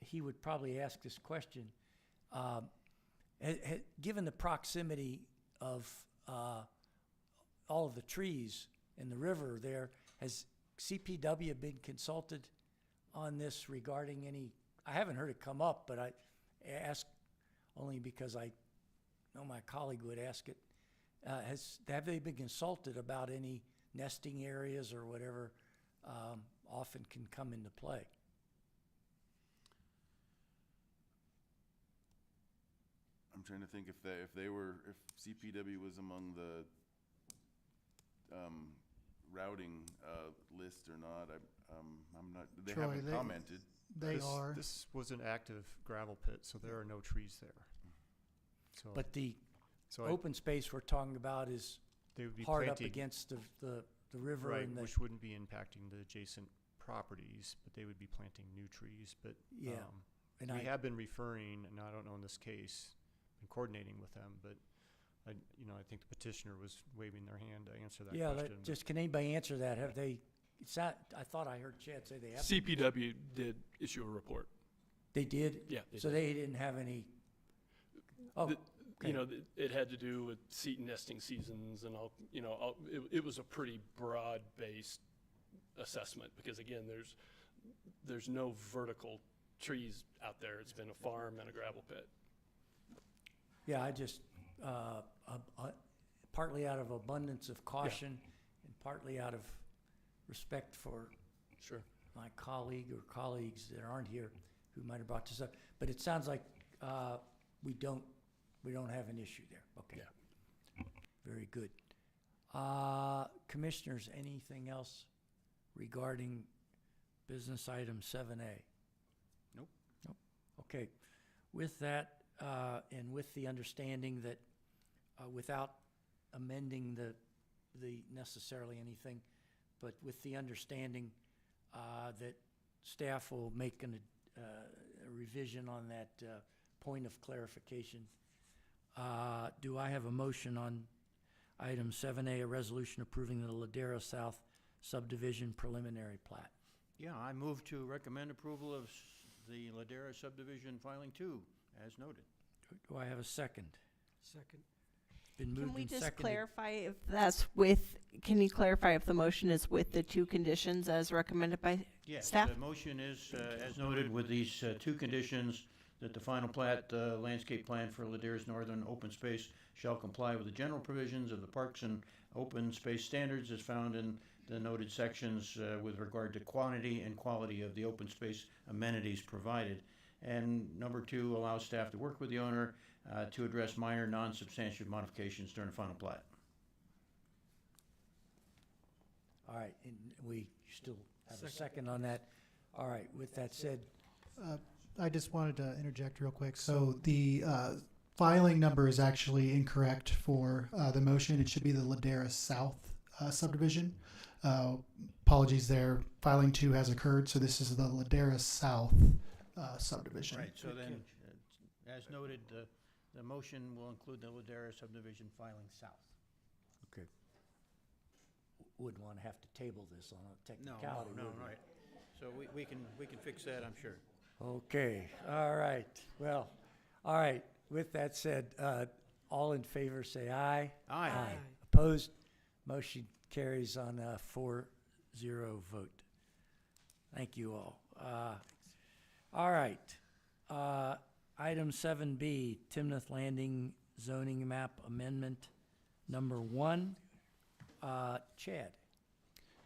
he would probably ask this question. Given the proximity of all of the trees in the river there, has CPW been consulted on this regarding any, I haven't heard it come up, but I ask only because I know my colleague would ask it. Have they been consulted about any nesting areas or whatever often can come into play? I'm trying to think if CPW was among the routing list or not. I'm not. They Troy, haven't commented. They are. This was an active gravel pit, so there are no trees there. So, But the so open space we're talking about is they would be hard up planting, against the river right, and the, which wouldn't be impacting the adjacent properties, but they would be planting new trees. But yeah. And we have been referring, and I don't know in this case, been coordinating with them, but I think the petitioner was waving their hand to answer that Yeah, question. just, can anybody answer that? Have they, it's not, I thought I heard Chad say they have. CPW did issue a report. They did? Yeah, they So did. they didn't have any, oh, The- okay. You know, it had to do with seed nesting seasons and it was a pretty broad-based assessment because again, there's no vertical trees out there. It's been a farm and a gravel pit. Yeah, I just, partly out of abundance of caution and partly out of respect for Sure. my colleague or colleagues that aren't here who might have brought this up. But it sounds like we don't have an issue there. Okay. Yeah. Very good. Commissioners, anything else regarding business item 7A? Nope. Nope. Okay. With that, and with the understanding that without amending the necessarily anything, but with the understanding that staff will make a revision on that point of clarification, do I have a motion on item 7A, a resolution approving the Ladera South subdivision preliminary plat? Yeah, I move to recommend approval of the Ladera subdivision filing 2, as noted. Do I have a second? Second. Been Can moved we and just seconded. clarify if that's with, can you clarify if the motion is with the two conditions as recommended by Yes, staff? the motion is, as noted, with these 2 conditions, that the final plat, landscape plan for Ladera's northern open space shall comply with the general provisions of the Parks and Open Space Standards as found in the noted sections with regard to quantity and quality of the open space amenities provided. And number 2, allows staff to work with the owner to address minor non-substantial modifications during the final plat. All right, and we still have a second on that. All right, with that said, I just wanted to interject real quick. So the filing number is actually incorrect for the motion. It should be the Ladera South subdivision. Apologies there. Filing 2 has occurred, so this is the Ladera South subdivision. Right, so then, as noted, the motion will include the Ladera subdivision filing south. okay. Wouldn't want to have to table this on a No, technicality, no, would we? right. So we can fix that, I'm sure. Okay, all right. Well, all right. With that said, all in favor say aye. Aye. Opposed? Motion carries on a 4-0 vote. Thank you all. All right. Item 7B, Timnath Landing zoning map amendment number 1. Chad.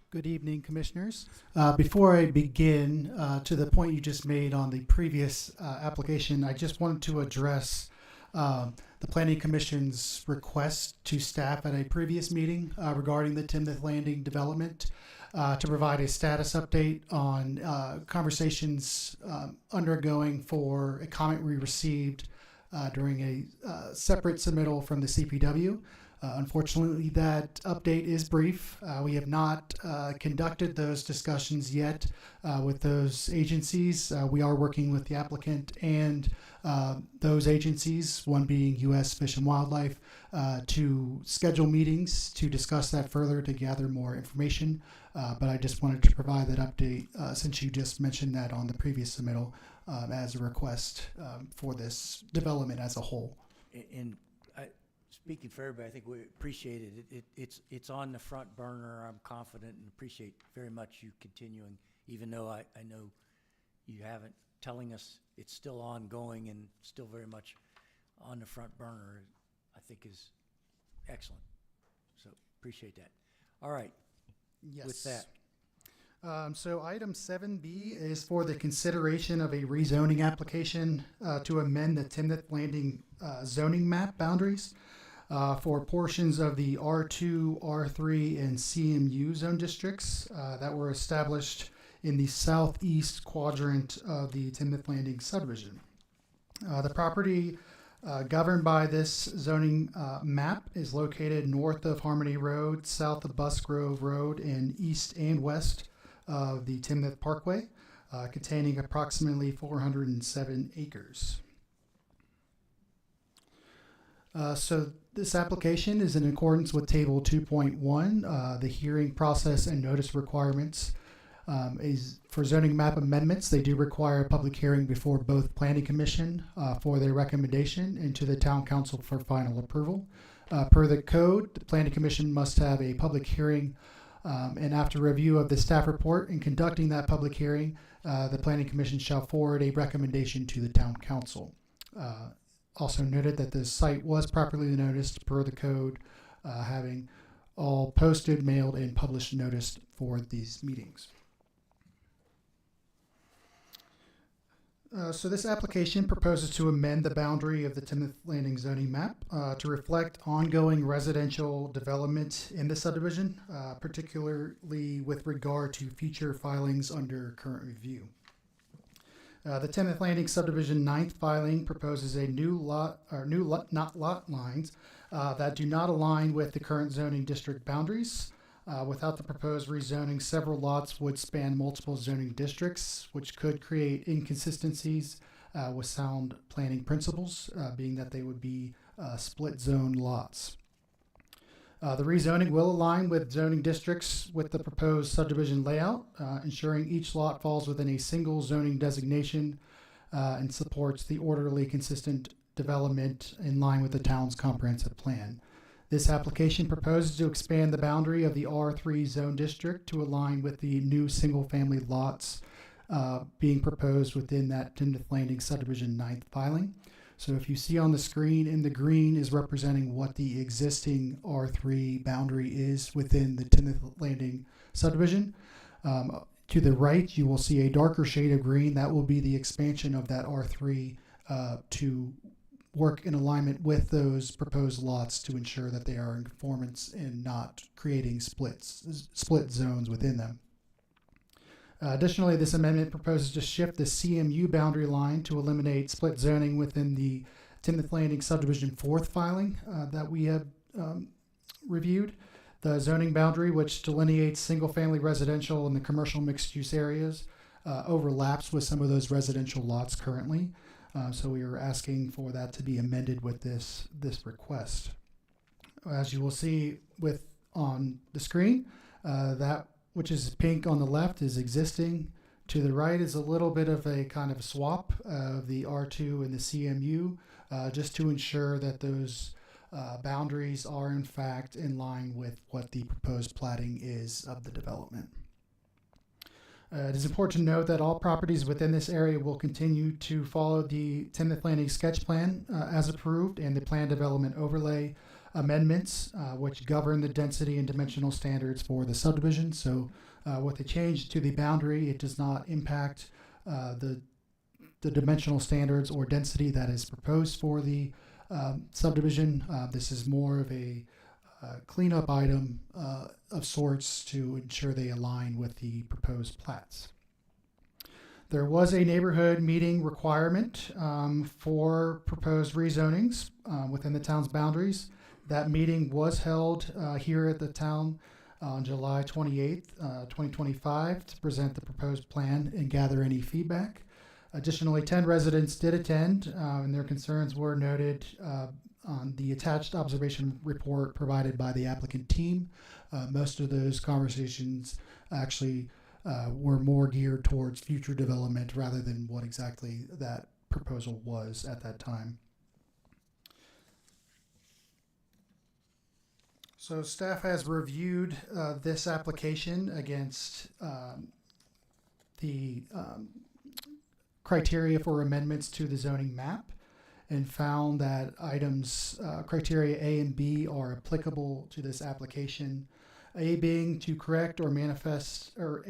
Good evening, Commissioners. Before I begin, to the point you just made on the previous application, I just wanted to address the Planning Commission's request to staff at a previous meeting regarding the Timnath Landing development to provide a status update on conversations undergoing for a comment we received during a separate submittal from the CPW. Unfortunately, that update is brief. We have not conducted those discussions yet with those agencies. We are working with the applicant and those agencies, one being U.S. Fish and Wildlife, to schedule meetings to discuss that further to gather more information. But I just wanted to provide that update since you just mentioned that on the previous submittal as a request for this development as a whole. And speaking for everybody, I think we appreciate it. It's on the front burner. I'm confident and appreciate very much you continuing, even though I know you haven't, telling us it's still ongoing and still very much on the front burner, I think is excellent. So appreciate that. All right. Yes. With that. So item 7B is for the consideration of a rezoning application to amend the Timnath Landing zoning map boundaries for portions of the R2, R3, and CMU zone districts that were established in the southeast quadrant of the Timnath Landing subdivision. The property governed by this zoning map is located north of Harmony Road, south of Busgrove Road, and east and west of the Timnath Parkway, containing approximately 407 acres. So this application is in accordance with Table 2.1, the hearing process and notice requirements. Is for zoning map amendments, they do require a public hearing before both Planning Commission for their recommendation and to the Town Council for final approval. Per the code, the Planning Commission must have a public hearing, and after review of the staff report and conducting that public hearing, the Planning Commission shall forward a recommendation to the Town Council. Also noted that the site was properly noticed per the code, having all posted, mailed, and published notice for these meetings. So this application proposes to amend the boundary of the Timnath Landing zoning map to reflect ongoing residential development in the subdivision, particularly with regard to future filings under current review. The Timnath Landing subdivision 9th filing proposes a new lot lines that do not align with the current zoning district boundaries. Without the proposed rezoning, several lots would span multiple zoning districts, which could create inconsistencies with sound planning principles, being that they would be split zone lots. The rezoning will align with zoning districts with the proposed subdivision layout, ensuring each lot falls within a single zoning designation and supports the orderly, consistent development in line with the town's comprehensive plan. This application proposes to expand the boundary of the R3 zone district to align with the new single-family lots being proposed within that Timnath Landing subdivision 9th filing. So if you see on the screen, in the green is representing what the existing R3 boundary is within the Timnath Landing subdivision. To the right, you will see a darker shade of green. That will be the expansion of that R3 to work in alignment with those proposed lots to ensure that they are in conformance and not creating split zones within them. Additionally, this amendment proposes to shift the CMU boundary line to eliminate split zoning within the Timnath Landing subdivision 4th filing that we have reviewed. The zoning boundary, which delineates single-family residential and the commercial mixed-use areas, overlaps with some of those residential lots currently. So we are asking for that to be amended with this request. As you will see on the screen, that which is pink on the left is existing. To the right is a little bit of a kind of swap of the R2 and the CMU, just to ensure that those boundaries are in fact in line with what the proposed platting is of the development. It is important to note that all properties within this area will continue to follow the Timnath Landing sketch plan as approved and the plan development overlay amendments, which govern the density and dimensional standards for the subdivision. So with the change to the boundary, it does not impact the dimensional standards or density that is proposed for the subdivision. This is more of a cleanup item of sorts to ensure they align with the proposed plats. There was a neighborhood meeting requirement for proposed rezonings within the town's boundaries. That meeting was held here at the town on July 28th, 2025 to present the proposed plan and gather any feedback. Additionally, 10 residents did attend and their concerns were noted on the attached observation report provided by the applicant team. Most of those conversations actually were more geared towards future development rather than what exactly that proposal was at that time. So staff has reviewed this application against the criteria for amendments to the zoning map, and found that items criteria A and B are applicable to this application. A being to correct or manifest error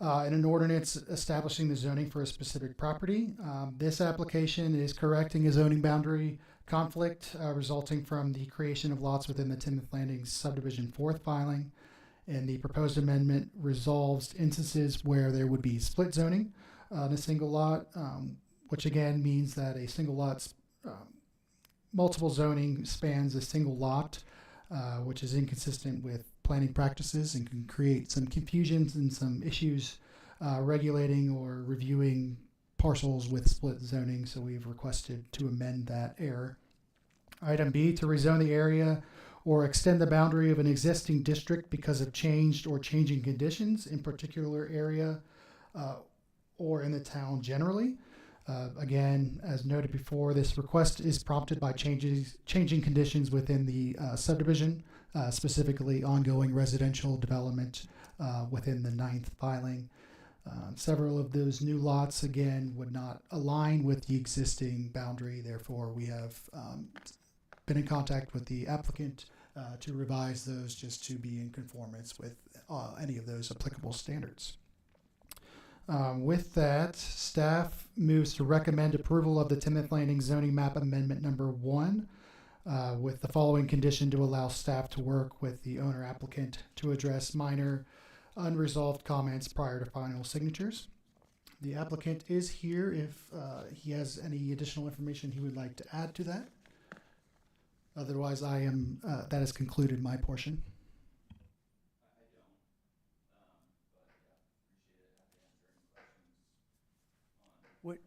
in an ordinance establishing the zoning for a specific property. This application is correcting a zoning boundary conflict resulting from the creation of lots within the Timnath Landing subdivision 4th filing, and the proposed amendment resolves instances where there would be split zoning on a single lot, which again means that a single lot's multiple zoning spans a single lot, which is inconsistent with planning practices and can create some confusions and some issues regulating or reviewing parcels with split zoning. So we've requested to amend that error. Item B, to rezone the area or extend the boundary of an existing district because of changed or changing conditions in particular area or in the town generally. Again, as noted before, this request is prompted by changing conditions within the subdivision, specifically ongoing residential development within the 9th filing. Several of those new lots, again, would not align with the existing boundary. Therefore, we have been in contact with the applicant to revise those just to be in conformance with any of those applicable standards. With that, staff moves to recommend approval of the Timnath Landing zoning map amendment number 1 with the following condition to allow staff to work with the owner applicant to address minor unresolved comments prior to final signatures. The applicant is here if he has any additional information he would like to add to that. Otherwise, that has concluded my portion. What,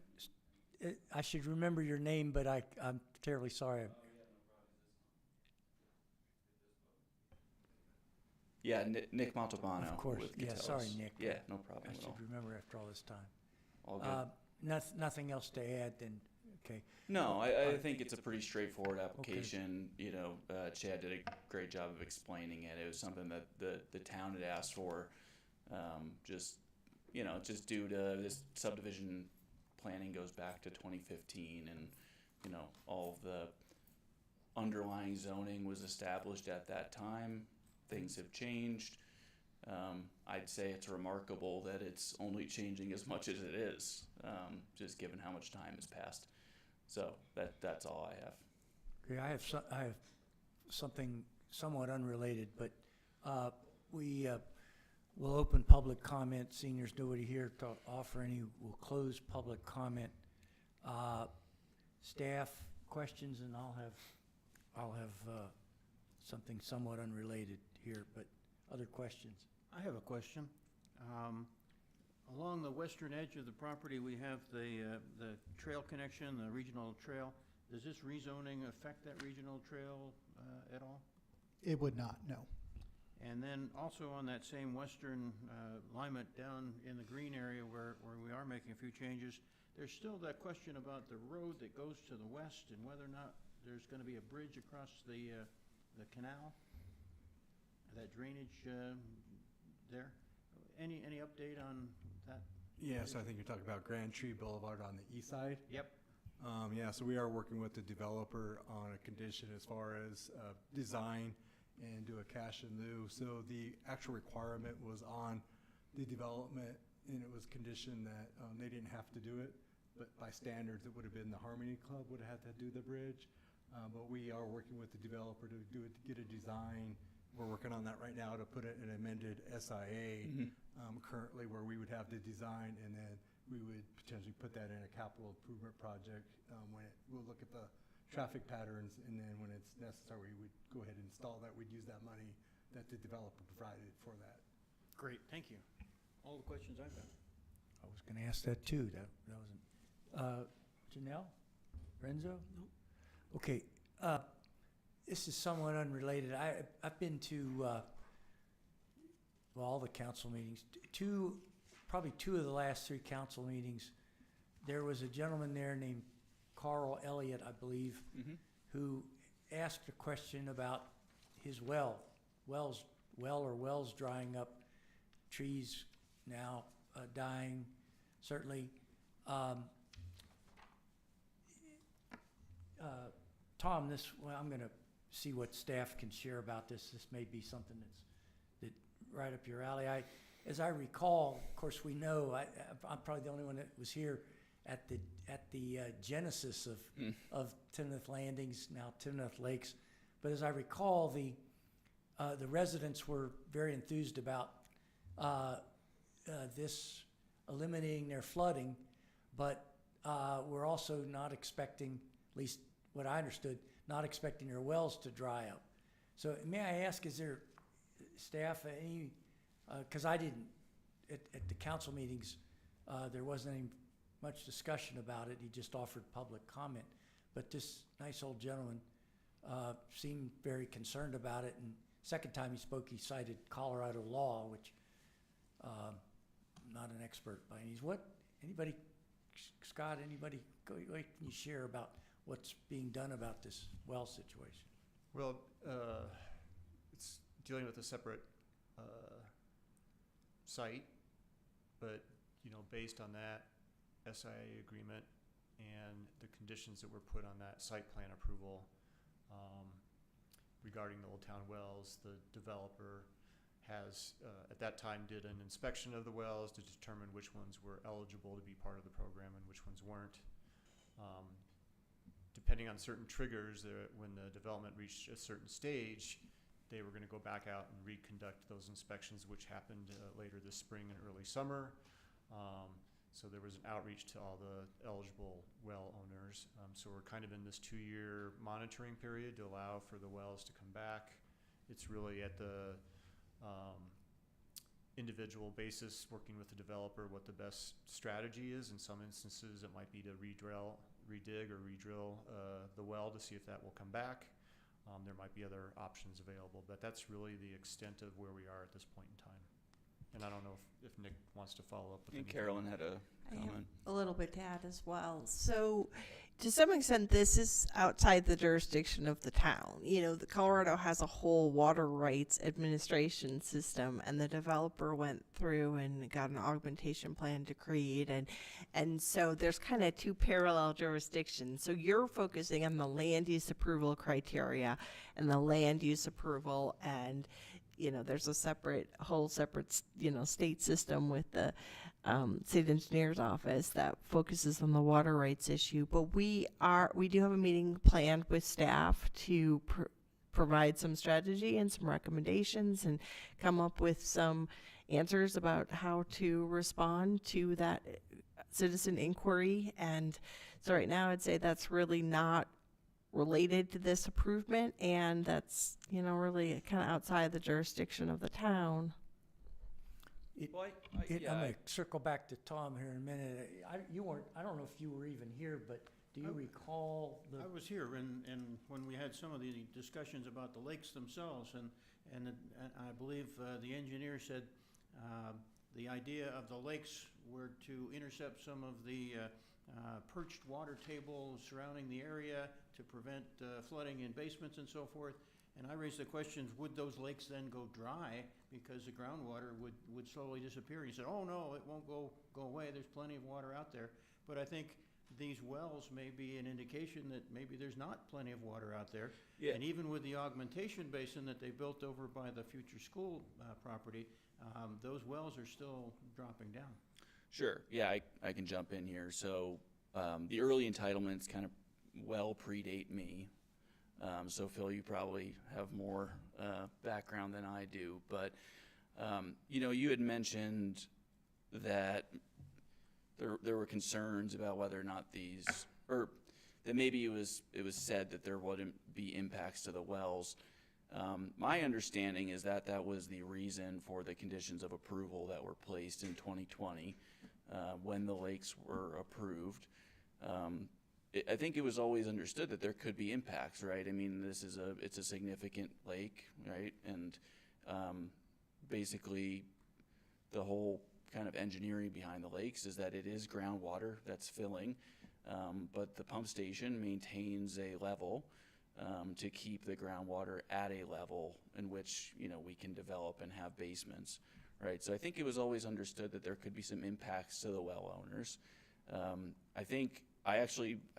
I should remember your name, but I'm terribly sorry. Yeah, Nick Montalbano. Of course, with yeah, Catellis. sorry, Nick. Yeah, no problem I at should all. remember after all this time. All good. Nothing else to add then, okay. No, I think it's a pretty straightdue application. You know, Chad did a great job of explaining it. It was something that the town had asked for, just due to this subdivision planning goes back to 2015, and all of the underlying zoning was established at that time. Things have changed. I'd say it's remarkable that it's only changing as much as it is, just given how much time has passed. So that's all I have. Okay, I have something somewhat unrelated, but we'll open public comment. Seeing there's nobody here to offer any, we'll close public comment. Staff questions, and I'll have something somewhat unrelated here, but other questions. I have a question. Along the western edge of the property, we have the trail connection, the regional trail. Does this rezoning affect that regional trail at all? It would not, no. And then also on that same western alignment down in the green area where we are making a few changes, there's still that question about the road that goes to the west and whether or not there's going to be a bridge across the canal, that drainage there. Any update on that? Yeah, so I think you're talking about Grand Tree Boulevard on the east side. Yep. Yeah, so we are working with the developer on a condition as far as design and do a cash in lieu. So the actual requirement was on the development, and it was conditioned that they didn't have to do it, but by standards, it would have been the Harmony Club would have had to do the bridge. But we are working with the developer to do it, to get a design. We're working on that right now to put it in an amended SIA currently, where we would have the design, and then we would potentially put that in a capital improvement project we'll look at the traffic patterns, and then when it's necessary, we would go ahead and install that. We'd use that money that the developer provided for that. Great, thank you. All the questions I've got. I was going to ask that too. That wasn't. Janelle? Renzo? No. Okay. This is somewhat unrelated. I've been to all the council meetings. Probably two of the last 3 council meetings. There was a gentleman there named Carl Elliott, I believe, who asked a question about his wells drying up, trees now dying, certainly. Tom, I'm going to see what staff can share about this. This may be something that's right up your alley. As I recall, of course, we know I'm probably the only one that was here at the genesis of Timnath Landings, now Timnath Lakes. But as I recall, the residents were very enthused about this eliminating their flooding, but we're also not expecting, at least what I understood, not expecting their wells to dry up. So may I ask, is there staff any, because I didn't, at the council meetings, there wasn't any much discussion about it. He just offered public comment. But this nice old gentleman seemed very concerned about it. And second time he spoke, he cited Colorado law, which I'm not an expert by any means. Anybody, Scott, anybody, what can you share about what's being done about this well situation? Well, it's dealing with a separate site, but, based on that SIA agreement and the conditions that were put on that site plan approval regarding the Old Town wells, the developer has, at that time, did an inspection of the wells to determine which ones were eligible to be part of the program and which ones weren't. Depending on certain triggers, when the development reached a certain stage, they were going to go back out and reconduct those inspections, which happened later this spring and early summer. So there was an outreach to all the eligible well owners. So we're kind of in this 2-year monitoring period to allow for the wells to come back. It's really at the individual basis, working with the developer, what the best strategy is. In some instances, it might be to redig or redrill the well to see if that will come back. There might be other options available, but that's really the extent of where we are at this point in time. And I don't know if Nick wants to follow up with I think anything. Carolyn had a I have comment. a little bit to add as well. So, to some extent, this is outside the jurisdiction of the town. The Colorado has a whole water rights administration system, and the developer went through and got an augmentation plan decreed, and so there's kind of two parallel jurisdictions. So you're focusing on the land use approval criteria and the land use approval, and there's a whole separate state system with the state engineer's office that focuses on the water rights issue. But we do have a meeting planned with staff to provide some strategy and some recommendations and come up with some answers about how to respond to that citizen inquiry. And so right now I'd say that's really not related to this improvement, and that's really kind of outside the jurisdiction of the town. Well, I'm going to circle back to Tom here in a minute. I don't know if you were even here, but do you recall I was here, and when we had some of the discussions about the lakes themselves, and I believe the engineer said the idea of the lakes were to intercept some of the perched water tables surrounding the area to prevent flooding in basements and so forth. And I raised the question, would those lakes then go dry because the groundwater would slowly disappear? He said, oh no, it won't go away. There's plenty of water out there. But I think these wells may be an indication that maybe there's not plenty of water out there. Yeah. And even with the augmentation basin that they built over by the future school property, those wells are still dropping down. Sure. Yeah, I can jump in here. So the early entitlements kind of well predate me. So Phil, you probably have more background than I do. But, you had mentioned that there were concerns about whether or not or that maybe it was said that there wouldn't be impacts to the wells. My understanding is that was the reason for the conditions of approval that were placed in 2020 when the lakes were approved. I think it was always understood that there could be impacts, right? I mean, it's a significant lake, right? And basically the whole kind of engineering behind the lakes is that it is groundwater that's filling, but the pump station maintains a level to keep the groundwater at a level in which, we can develop and have basements, right? So I think it was always understood that there could be some impacts to the well owners. I think I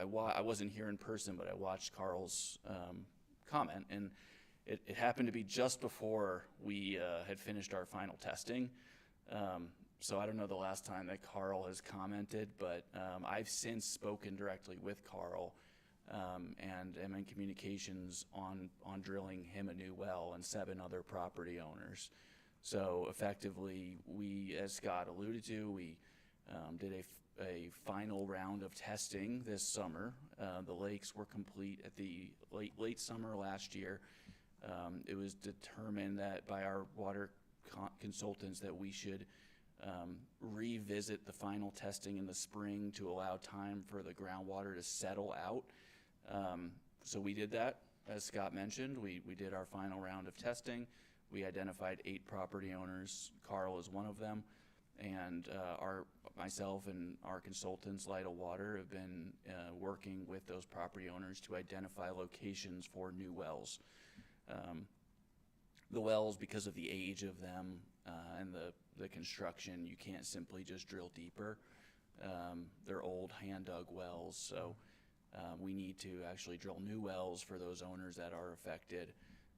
wasn't here in person, but I watched Carl's comment, and it happened to be just before we had finished our final testing. So I don't know the last time that Carl has commented, but I've since spoken directly with Carl and am in communications on drilling him a new well and 7 other property owners. So effectively, we, as Scott alluded to, we did a final round of testing this summer. The lakes were complete at the late summer last year. It was determined that by our water consultants that we should revisit the final testing in the spring to allow time for the groundwater to settle out. So we did that. as Scott mentioned, we did our final round of testing. We identified 8 property owners. Carl is one of them. And myself and our consultants, Lytle Water, have been working with those property owners to identify locations for new wells. The wells, because of the age of them and the construction, you can't simply just drill deeper. They're old hand-dug wells, so we need to actually drill new wells for those owners that are affected,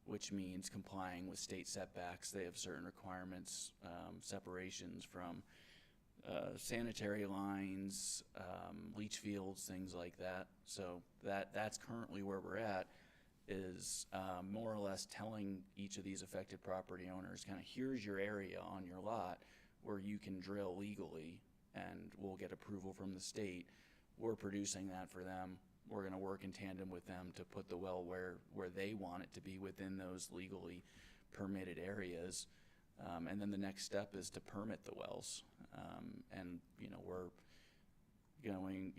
which means complying with state setbacks. They have certain requirements, separations from sanitary lines, leach fields, things like that. So that's currently where we're at, is more or less telling each of these affected property owners, kind of, here's your area on your lot where you can drill legally, and we'll get approval from the state. We're producing that for them. We're going to work in tandem with them to put the well where they want it to be within those legally permitted areas. And then the next step is to permit the wells. And, we're going,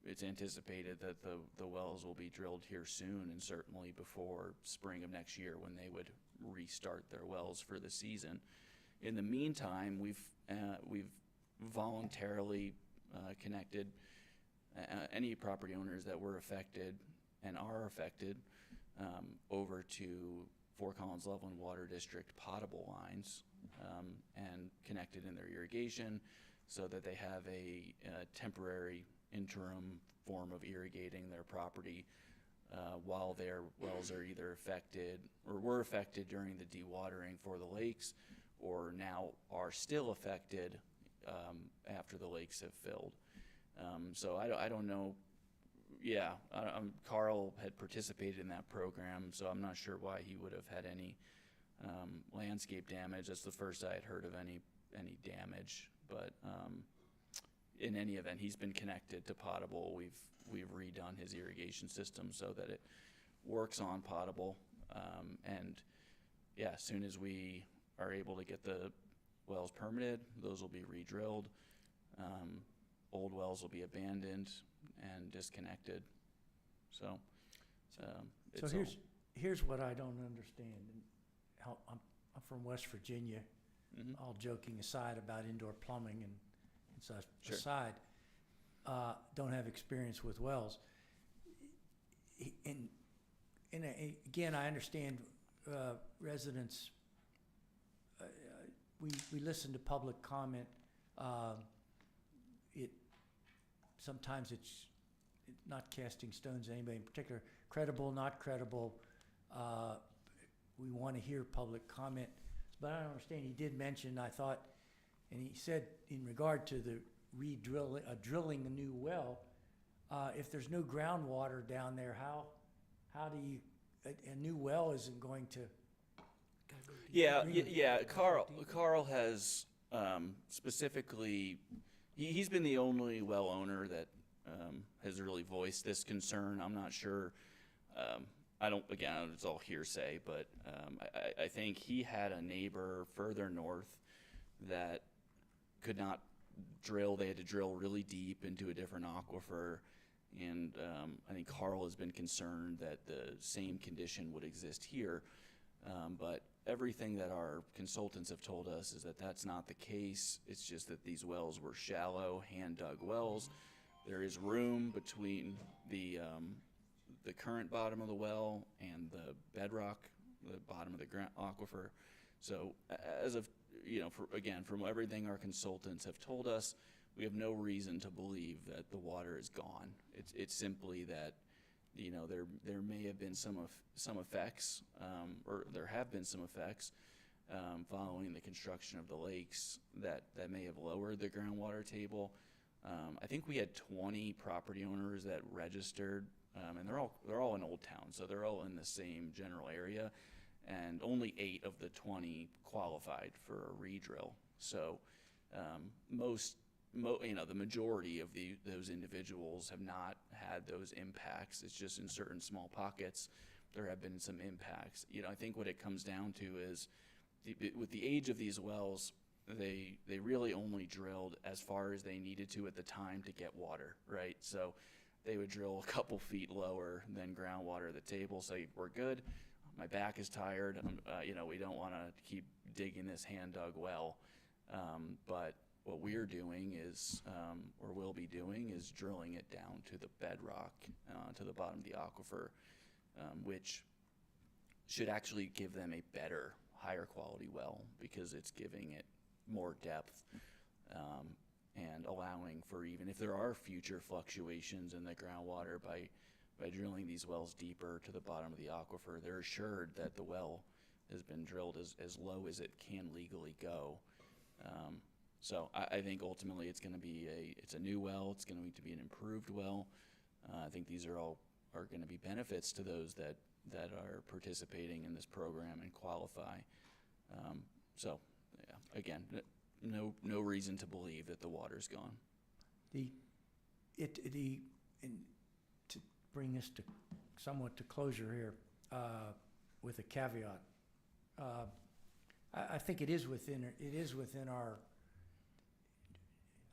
it's anticipated that the wells will be drilled here soon, and certainly before spring of next year, when they would restart their wells for the season. In the meantime, we've voluntarily connected any property owners that were affected and are affected over to Fort Collins Loveland Water District potable lines, and connected in their irrigation, so that they have a temporary interim form of irrigating their property while their wells are either affected or were affected during the dewatering for the lakes, or now are still affected after the lakes have filled. So I don't know. Yeah, Carl had participated in that program, so I'm not sure why he would have had any landscape damage. That's the first I had heard of any damage. But in any event, he's been connected to potable. We've redone his irrigation system so that it works on potable. And yeah, as soon as we are able to get the wells permitted, those will be re-drilled. Old wells will be abandoned and disconnected. So, So here's what I don't understand. And how I'm from West Virginia. All joking aside about indoor plumbing and such aside, don't have experience with wells. And again, I understand residents. We listen to public comment. Sometimes it's not casting stones at anybody in particular. Credible, not credible. We want to hear public comment, but I don't understand. He did mention, I thought, and he said in regard to the drilling a new well, if there's no groundwater down there, how do you a new well isn't going to? Yeah. Carl has specifically. He's been the only well owner that has really voiced this concern. I'm not sure. Again, it's all hearsay, but I think he had a neighbor further north that could not drill. They had to drill really deep into a different aquifer. And I think Carl has been concerned that the same condition would exist here. But everything that our consultants have told us is that that's not the case. It's just that these wells were shallow, hand-dug wells. There is room between the current bottom of the well and the bedrock, the bottom of the aquifer. So as of, from everything our consultants have told us, we have no reason to believe that the water is gone. It's simply that, there may have been some effects, or there have been some effects following the construction of the lakes that may have lowered the groundwater table. I think we had 20 property owners that registered, and they're all in Old Town, so they're all in the same general area, and only 8 of the 20 qualified for a redrill. So the majority of those individuals have not had those impacts. It's just in certain small pockets there have been some impacts. I think what it comes down to is with the age of these wells, they really only drilled as far as they needed to at the time to get water, right? So they would drill a couple feet lower than groundwater at the table, say, we're good, my back is tired, we don't want to keep digging this hand-dug well. But what we're doing is, or will be doing, is drilling it down to the bedrock, to the bottom of the aquifer, which should actually give them a better, higher quality well, because it's giving it more depth, and allowing for, even if there are future fluctuations in the groundwater, by drilling these wells deeper to the bottom of the aquifer, they're assured that the well has been drilled as low as it can legally go. So I think ultimately it's going to be it's a new well. It's going to be an improved well. I think these are going to be benefits to those that are participating in this program and qualify. So yeah, again, no reason to believe that the water's gone. And to bring this to somewhat to closure here, with a caveat, I think it is within our,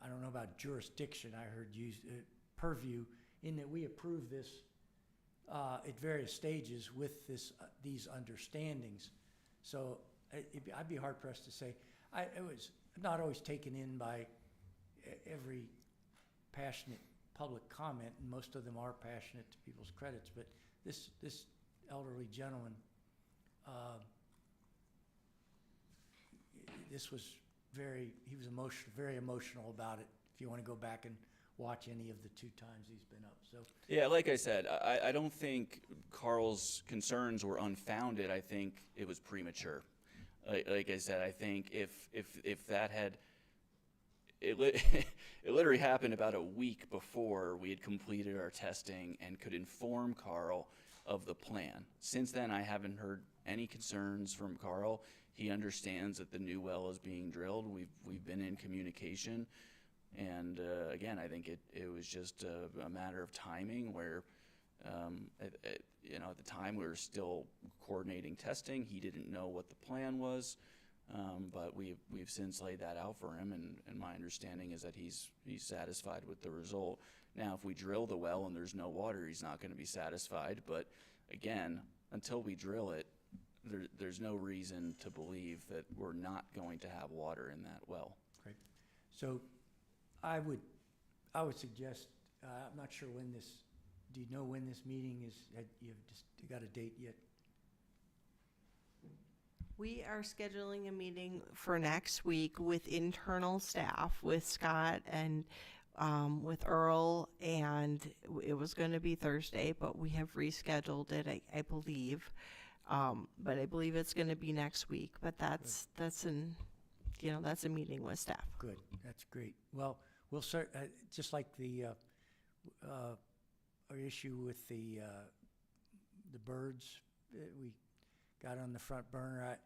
I don't know about jurisdiction, I heard used, purview, in that we approve this at various stages with these understandings. So I'd be hard pressed to say. It was not always taken in by every passionate public comment, and most of them are passionate, to people's credits. But this elderly gentleman, he was very emotional about it. If you want to go back and watch any of the 2 times he's been up. So yeah, like I said, I don't think Carl's concerns were unfounded. I think it was premature. Like I said, I think if that had, it literally happened about a week before we had completed our testing and could inform Carl of the plan. Since then, I haven't heard any concerns from Carl. He understands that the new well is being drilled. We've been in communication, and again, I think it was just a matter of timing where, at the time we were still coordinating testing. He didn't know what the plan was, but we've since laid that out for him, and my understanding is that he's satisfied with the result. Now, if we drill the well and there's no water, he's not going to be satisfied. But again, until we drill it, there's no reason to believe that we're not going to have water in that well. great. So I would suggest, I'm not sure when this. Do you know when this meeting is? You got a date yet? We are scheduling a meeting for next week with internal staff, with Scott and with Earl, and it was going to be Thursday, but we have rescheduled it, I believe. But I believe it's going to be next week. But that's a meeting with staff. Good. That's great. Well, we'll start just like the our issue with the birds that we got on the front burner.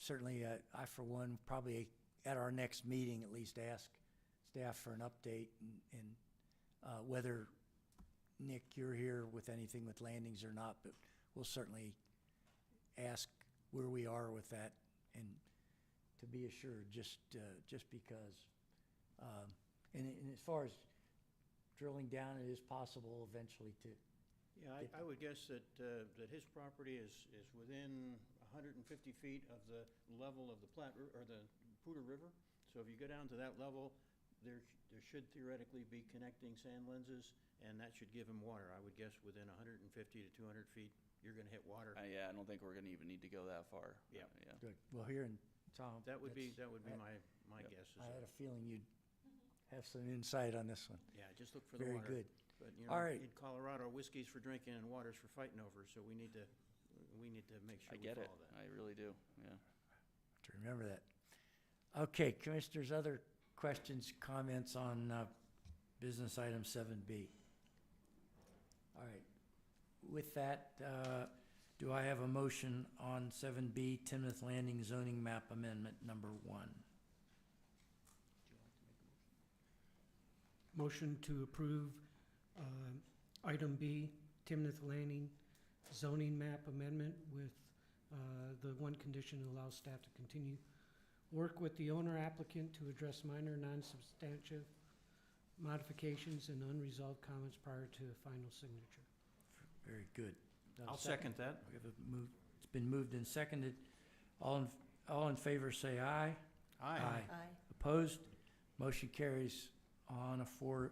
Certainly, I for one, probably at our next meeting at least ask staff for an update and whether, Nick, you're here with anything with landings or not, but we'll certainly ask where we are with that, and to be assured, just because. And as far as drilling down, it is possible eventually to. Yeah, I would guess that his property is within 150 feet of the level of the Platte or the Poudre River. So if you go down to that level, there should theoretically be connecting sand lenses, and that should give him water. I would guess within 150 to 200 feet, you're going to hit water. Yeah, I don't think we're going to even need to go that far. Yeah. Yeah. Good. Well, here in Tom. That would be my Yep. guess. I had a feeling you'd have some insight on this one. Yeah, just look for the Very water. good. But All right. in Colorado, whiskey's for drinking and water's for fighting over. So we need to make sure I get we it. follow that. I really do. Yeah. To remember that. Okay, Commissioners, other questions, comments on business item 7B? All right. With that, do I have a motion on 7B, Timnath Landing zoning map amendment number 1? Motion to approve item B, Timnath Landing zoning map amendment with the one condition to allow staff to continue work with the owner applicant to address minor non-substantive modifications and unresolved comments prior to final signature. Very good. Do I have a I'll second that. We have a move, it's been moved and seconded. All in favor say aye. Aye. Aye. Opposed? Motion carries on a 4-0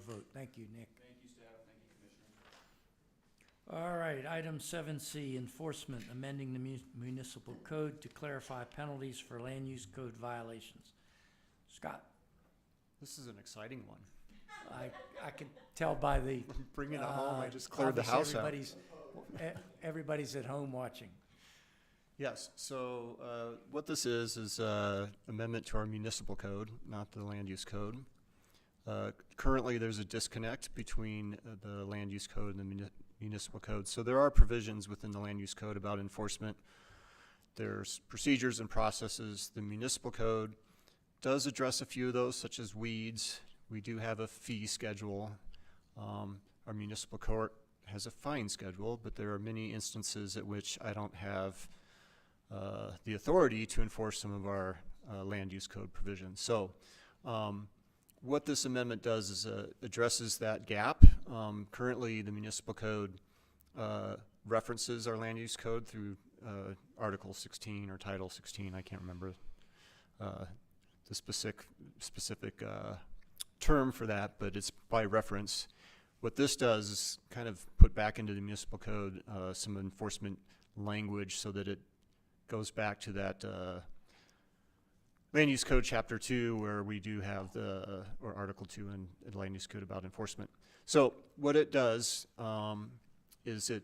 vote. Thank you, Nick. Thank you, staff. Thank you, Commissioner. All right, item 7C, enforcement, amending the municipal code to clarify penalties for land use code violations. Scott, This is an exciting one. I can tell by the. Bringing it home, I just cleared the obvious house out. Everybody's at home watching. Yes, so what this is amendment to our municipal code, not the land use code. Currently, there's a disconnect between the land use code and the municipal code. So there are provisions within the land use code about enforcement. There's procedures and processes. The municipal code does address a few of those, such as weeds. We do have a fee schedule. Our municipal court has a fine schedule, but there are many instances at which I don't have the authority to enforce some of our land use code provisions. So what this amendment does is addresses that gap. Currently, the municipal code references our land use code through Article 16 or Title 16. I can't remember the specific term for that, but it's by reference. What this does is kind of put back into the municipal code some enforcement language so that it goes back to that land use code chapter 2 where we do have or Article 2 in the land use code about enforcement. So what it does is it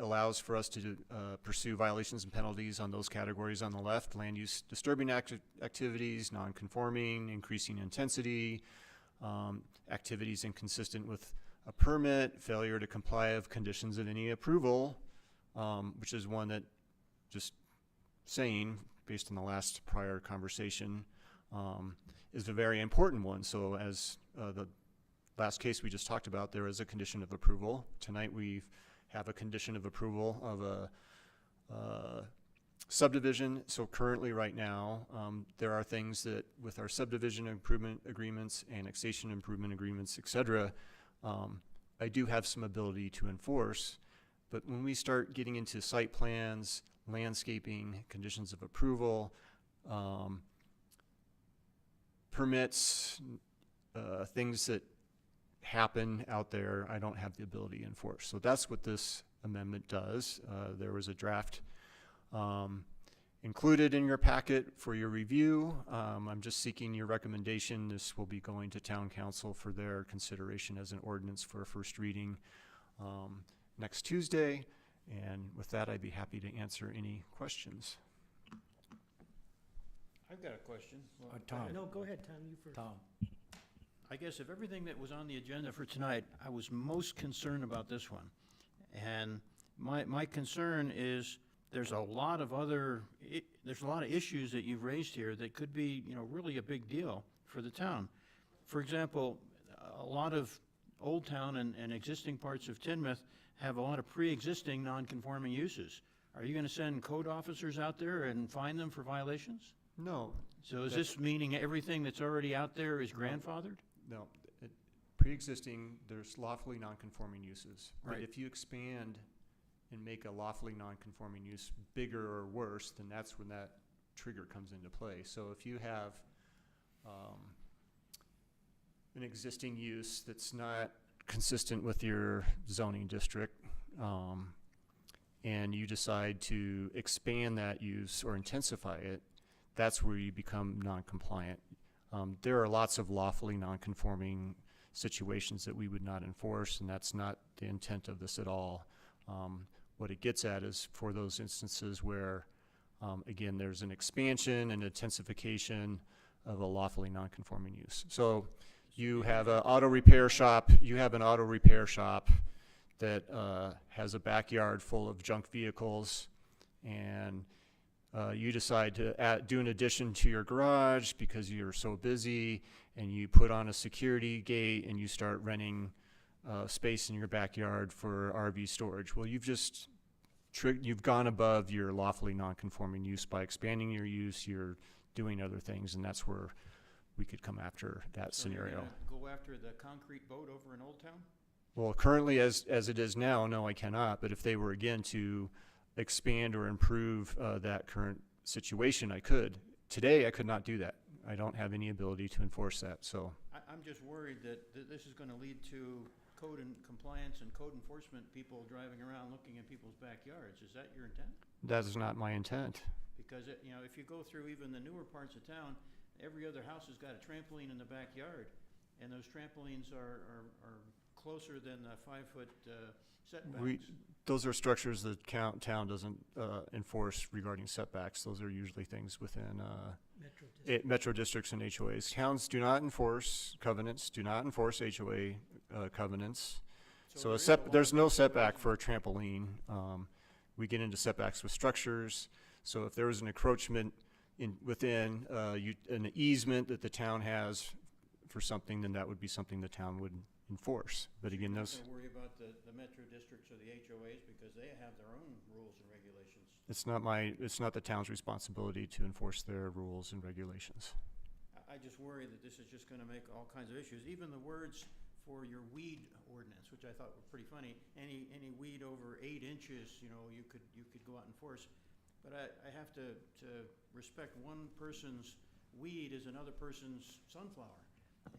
allows for us to pursue violations and penalties on those categories on the left: land use disturbing activities, non-conforming, increasing intensity, activities inconsistent with a permit, failure to comply with conditions of any approval, which is one that, just saying, based on the last prior conversation, is a very important one. So as the last case we just talked about, there is a condition of approval. Tonight we have a condition of approval of a subdivision. So currently right now, there are things that with our subdivision improvement agreements, annexation improvement agreements, et cetera, I do have some ability to enforce. But when we start getting into site plans, landscaping, conditions of approval, permits, things that happen out there, I don't have the ability to enforce. So that's what this amendment does. There was a draft included in your packet for your review. I'm just seeking your recommendation. This will be going to town council for their consideration as an ordinance for a first reading next Tuesday. And with that, I'd be happy to answer any questions. I've got a question. Tom. No, go ahead, Tom, you first. Tom. I guess of everything that was on the agenda for tonight, I was most concerned about this one. And my concern is there's a lot of issues that you've raised here that could be, really a big deal for the town. For example, a lot of Old Town and existing parts of Timnath have a lot of pre-existing non-conforming uses. Are you going to send code officers out there and fine them for violations? No. So is this meaning everything that's already out there is grandfathered? No. Pre-existing, there's lawfully non-conforming uses. Right. But if you expand and make a lawfully non-conforming use bigger or worse, then that's when that trigger comes into play. So if you have an existing use that's not consistent with your zoning district, and you decide to expand that use or intensify it, that's where you become non-compliant. There are lots of lawfully non-conforming situations that we would not enforce, and that's not the intent of this at all. What it gets at is for those instances where, again, there's an expansion and intensification of a lawfully non-conforming use. So you have an auto repair shop, that has a backyard full of junk vehicles, and you decide to do an addition to your garage because you're so busy, and you put on a security gate and you start renting space in your backyard for RV storage. Well, you've gone above your lawfully non-conforming use by expanding your use. You're doing other things, and that's where we could come after that So you're scenario. gonna go after the concrete boat over in Old Town? Well, currently as it is now, no, I cannot, but if they were again to expand or improve that current situation, I could. Today, I could not do that. I don't have any ability to enforce that, so. I'm just worried that this is gonna lead to code and compliance and code enforcement people driving around looking at people's backyards. Is that your intent? That is not my intent. Because you know, if you go through even the newer parts of town, every other house has got a trampoline in the backyard, and those trampolines are closer than the 5-foot setbacks. Those are structures that town doesn't enforce regarding setbacks. Those are usually things within metro districts and HOAs. Towns do not enforce covenants, do not enforce HOA covenants. So there's no setback for a trampoline. We get into setbacks with structures. So if there was an encroachment within an easement that the town has for something, then that would be something the town would enforce. But again, You're not those, gonna worry about the metro districts or the HOAs because they have their own rules and regulations. it's not the town's responsibility to enforce their rules and regulations. I just worry that this is just gonna make all kinds of issues. Even the words for your weed ordinance, which I thought were pretty funny, any weed over 8 inches, you know, you could go out and enforce. But I have to respect one person's weed is another person's sunflower.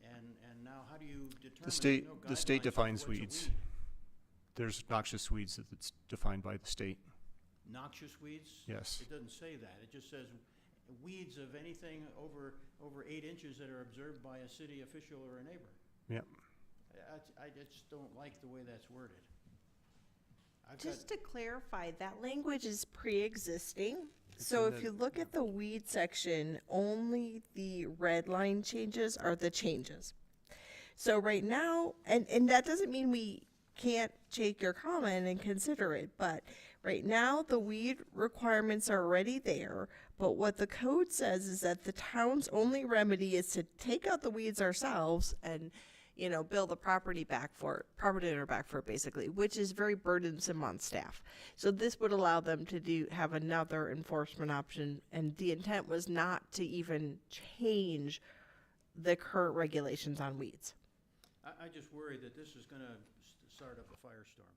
And now how do you determine? The state guidelines defines of what's a weeds. weed? There's noxious weeds that's defined by the state. Noxious weeds? Yes. It doesn't say that. It just says weeds of anything over 8 inches that are observed by a city official or a neighbor. Yep. I just don't like the way that's worded. Just to clarify, that language is pre-existing. So in if the- you look at the weed section, only the red line changes are the changes. So right now, and that doesn't mean we can't take your comment and consider it, but right now the weed requirements are already there. But what the code says is that the town's only remedy is to take out the weeds ourselves and, you know, bill the property owner back for it basically, which is very burdensome on staff. So this would allow them to have another enforcement option, and the intent was not to even change the current regulations on weeds. I just worry that this is gonna start up a firestorm.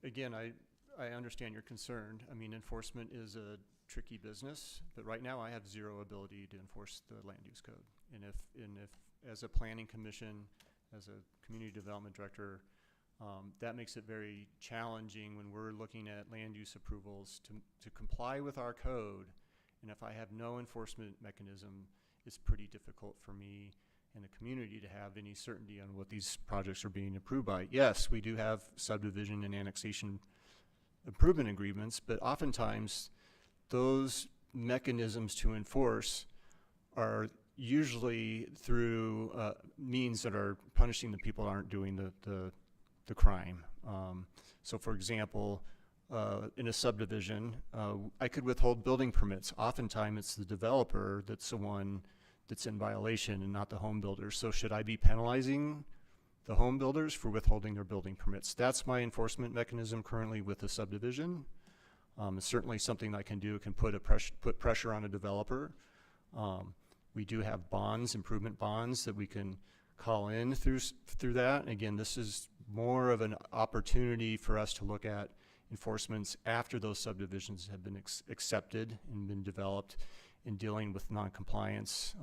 Again, I understand your concern. I mean, enforcement is a tricky business, but right now I have zero ability to enforce the land use code. And if as a planning commission, as a community development director, that makes it very challenging when we're looking at land use approvals to comply with our code. And if I have no enforcement mechanism, it's pretty difficult for me and the community to have any certainty on what these projects are being approved by. Yes, we do have subdivision and annexation improvement agreements, but oftentimes those mechanisms to enforce are usually through means that are punishing the people that aren't doing the crime. So for example, in a subdivision, I could withhold building permits. Oftentimes it's the developer that's the one that's in violation and not the home builder. So should I be penalizing the home builders for withholding their building permits? That's my enforcement mechanism currently with the subdivision. It's certainly something I can do. It can put pressure on a developer. We do have bonds, improvement bonds that we can call in through that. Again, this is more of an opportunity for us to look at enforcements after those subdivisions have been accepted and been developed in dealing with non-compliance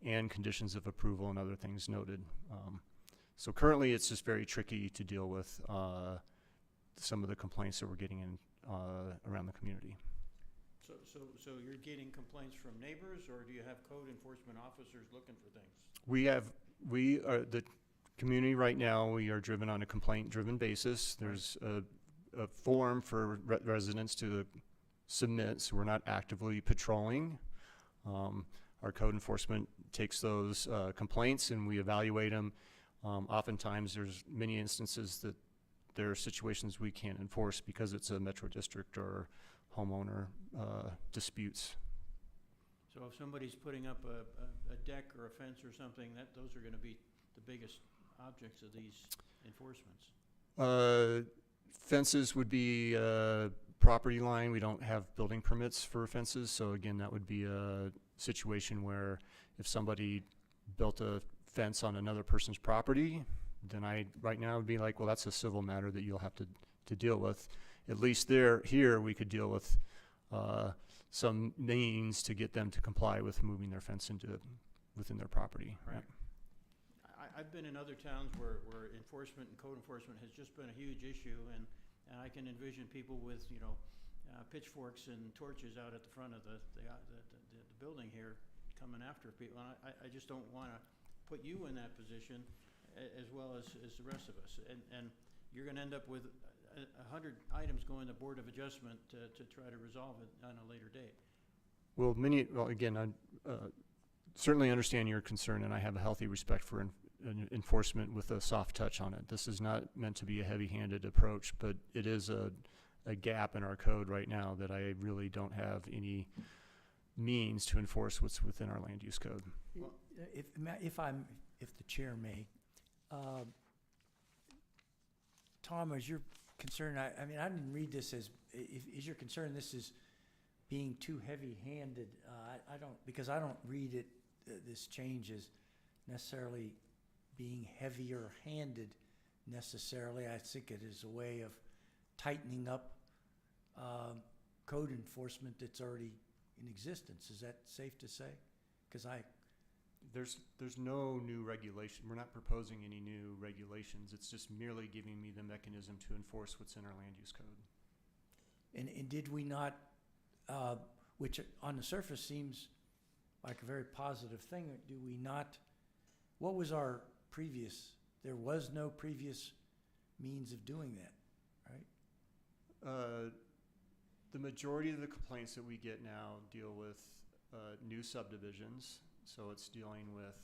and conditions of approval and other things noted. So currently it's just very tricky to deal with some of the complaints that we're getting in around the community. So you're getting complaints from neighbors, or do you have code enforcement officers looking for things? We are the community right now. We are driven on a complaint-driven basis. There's a form for residents to submit, so we're not actively patrolling. Our code enforcement takes those complaints and we evaluate them. Oftentimes there's many instances that there are situations we can't enforce because it's a metro district or homeowner disputes. So if somebody's putting up a deck or a fence or something, those are gonna be the biggest objects of these enforcements. Fences would be property line. We don't have building permits for fences, so again, that would be situation where if somebody built a fence on another person's property, then right now would be like, well, that's a civil matter that you'll have to deal with. At least here we could deal with some means to get them to comply with moving their fence within their property. Right. I've been in other towns where enforcement and code enforcement has just been a huge issue, and I can envision people with, pitchforks and torches out at the front of the building here coming after people. And I just don't want to put you in that position as well as the rest of us. And you're going to end up with 100 items going to Board of Adjustment to try to resolve it on a later date. Well, again, I certainly understand your concern, and I have a healthy respect for enforcement with a soft touch on it. This is not meant to be a heavy-handed approach, but it is a gap in our code right now that I really don't have any means to enforce what's within our land use code. Well, If the chair may, Tom, is your concern? I mean, I didn't read this as. Is your concern this is being too heavy-handed? Because I don't read it. This change is necessarily being heavier-handed. Necessarily, I think it is a way of tightening up code enforcement that's already in existence. Is that safe to say? Because There's no new regulation. We're not proposing any new regulations. It's just merely giving me the mechanism to enforce what's in our land use code. And did we not, which on the surface seems like a very positive thing, do we not, what was our previous, there was no previous means of doing that, right? The majority of the complaints that we get now deal with new subdivisions. So it's dealing with,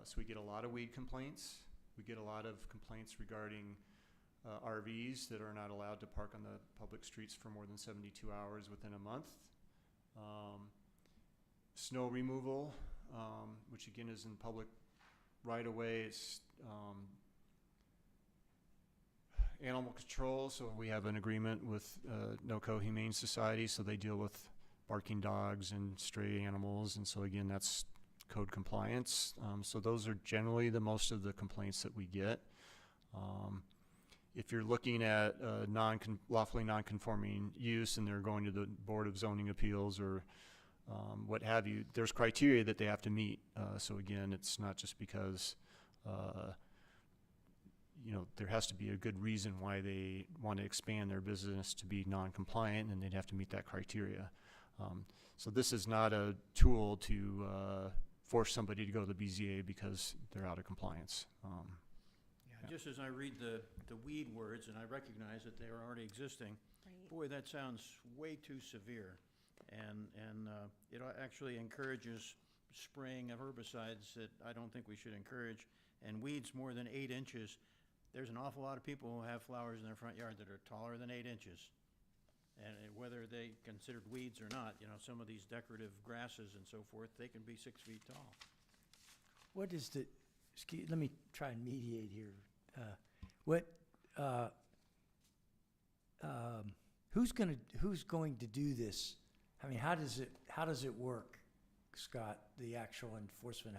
so we get a lot of weed complaints. We get a lot of complaints regarding RVs that are not allowed to park on the public streets for more than 72 hours within a month. Snow removal, which again is in public right away. It's animal control. So we have an agreement with NOCO Humane Society, so they deal with barking dogs and stray animals, and so again, that's code compliance. So those are generally the most of the complaints that we get. If you're looking at lawfully non-conforming use and they're going to the Board of Zoning Appeals or what have you, there's criteria that they have to meet. So again, it's not just because there has to be a good reason why they want to expand their business to be non-compliant, and they'd have to meet that criteria. So this is not a tool to force somebody to go to the BZA because they're out of compliance. Just as I read the weed words, and I recognize that they are already existing, Right. boy, that sounds way too severe. And it actually encourages spraying of herbicides that I don't think we should encourage. And weeds more than 8 inches, there's an awful lot of people who have flowers in their front yard that are taller than 8 inches. And whether they considered weeds or not, some of these decorative grasses and so forth, they can be 6 feet tall. What is the, let me try and mediate here. Who's going to do this? I mean, how does it work, Scott, the actual enforcement?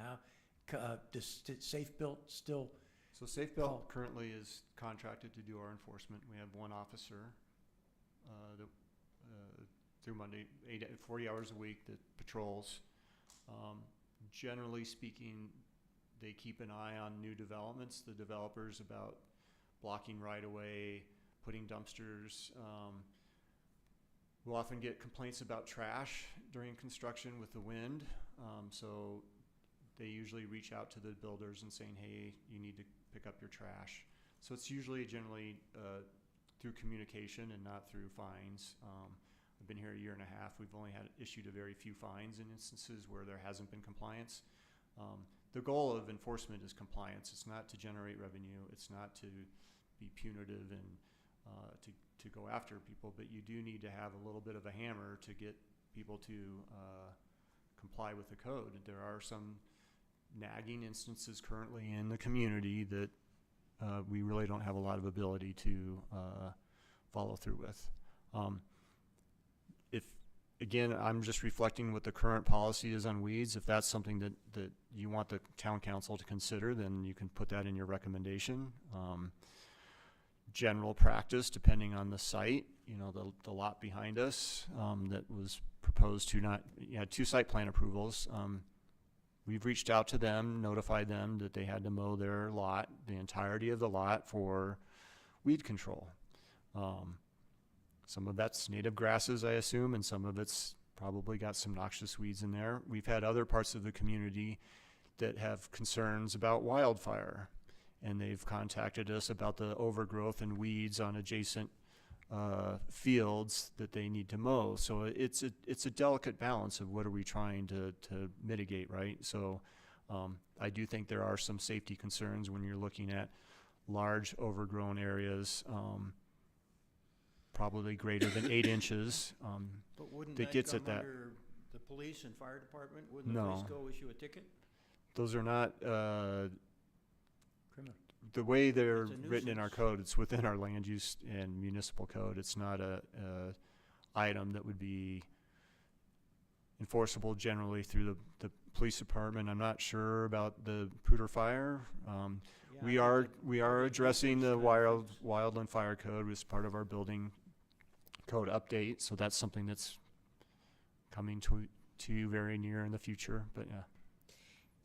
Does Safe Built still? So Safe Built currently is contracted to do our enforcement. We have one officer through Monday, 40 hours a week that patrols. Generally speaking, they keep an eye on new developments, the developers, about blocking right away, putting dumpsters. We'll often get complaints about trash during construction with the wind. So they usually reach out to the builders and saying, hey, you need to pick up your trash. So it's usually generally through communication and not through fines. I've been here a year and a half. We've only issued a very few fines in instances where there hasn't been compliance. The goal of enforcement is compliance. It's not to generate revenue. It's not to be punitive and to go after people, but you do need to have a little bit of a hammer to get people to comply with the code. There are some nagging instances currently in the community that we really don't have a lot of ability to follow through with. again, I'm just reflecting what the current policy is on weeds. If that's something that you want the town council to consider, then you can put that in your recommendation. General practice, depending on the site, you know, the lot behind us, that was proposed to not, you had 2 site plan approvals. We've reached out to them, notified them that they had to mow their lot, the entirety of the lot, for weed control. Some of that's native grasses, I assume, and some of it's probably got some noxious weeds in there. We've had other parts of the community that have concerns about wildfire, and they've contacted us about the overgrowth and weeds on adjacent fields that they need to mow. So it's a delicate balance of what are we trying to mitigate, right? So I do think there are some safety concerns when you're looking at large overgrown areas, probably greater than 8 inches. But wouldn't that that gets come at that. under the police and fire department? Wouldn't the No. police go issue a ticket? Those are not, Criminal. the way they're It's a written in our nuisance. code, it's within our land use and municipal code. It's not a item that would be enforceable generally through the police department. I'm not sure about the Poudre Fire. Yeah, We I are think that we are probably addressing the increase the wildland fire code as part of our building code update. So that's something that's coming to you very near in the future. But yeah.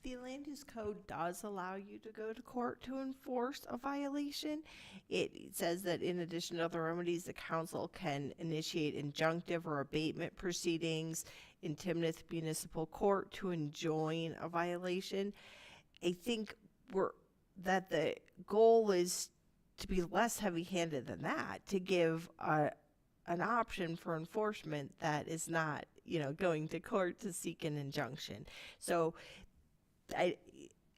The land use code does allow you to go to court to enforce a violation. It says that in addition to other remedies, the council can initiate injunctive or abatement proceedings in Timnath Municipal Court to enjoin a violation. I think that the goal is to be less heavy-handed than that, to give an option for enforcement that is not, going to court to seek an injunction. So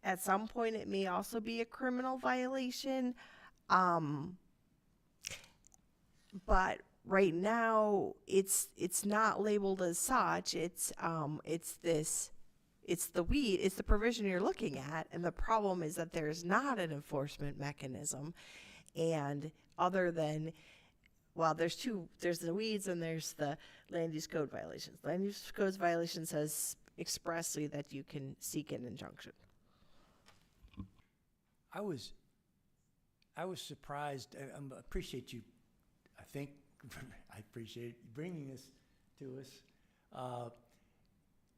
at some point, it may also be a criminal violation. But right now, it's not labeled as such. It's the provision you're looking at, and the problem is that there's not an enforcement mechanism. And other than, well, there's the weeds and there's the land use code violations. Land use code violation says expressly that you can seek an injunction. I was surprised. I appreciate you. I think I appreciate you bringing this to us.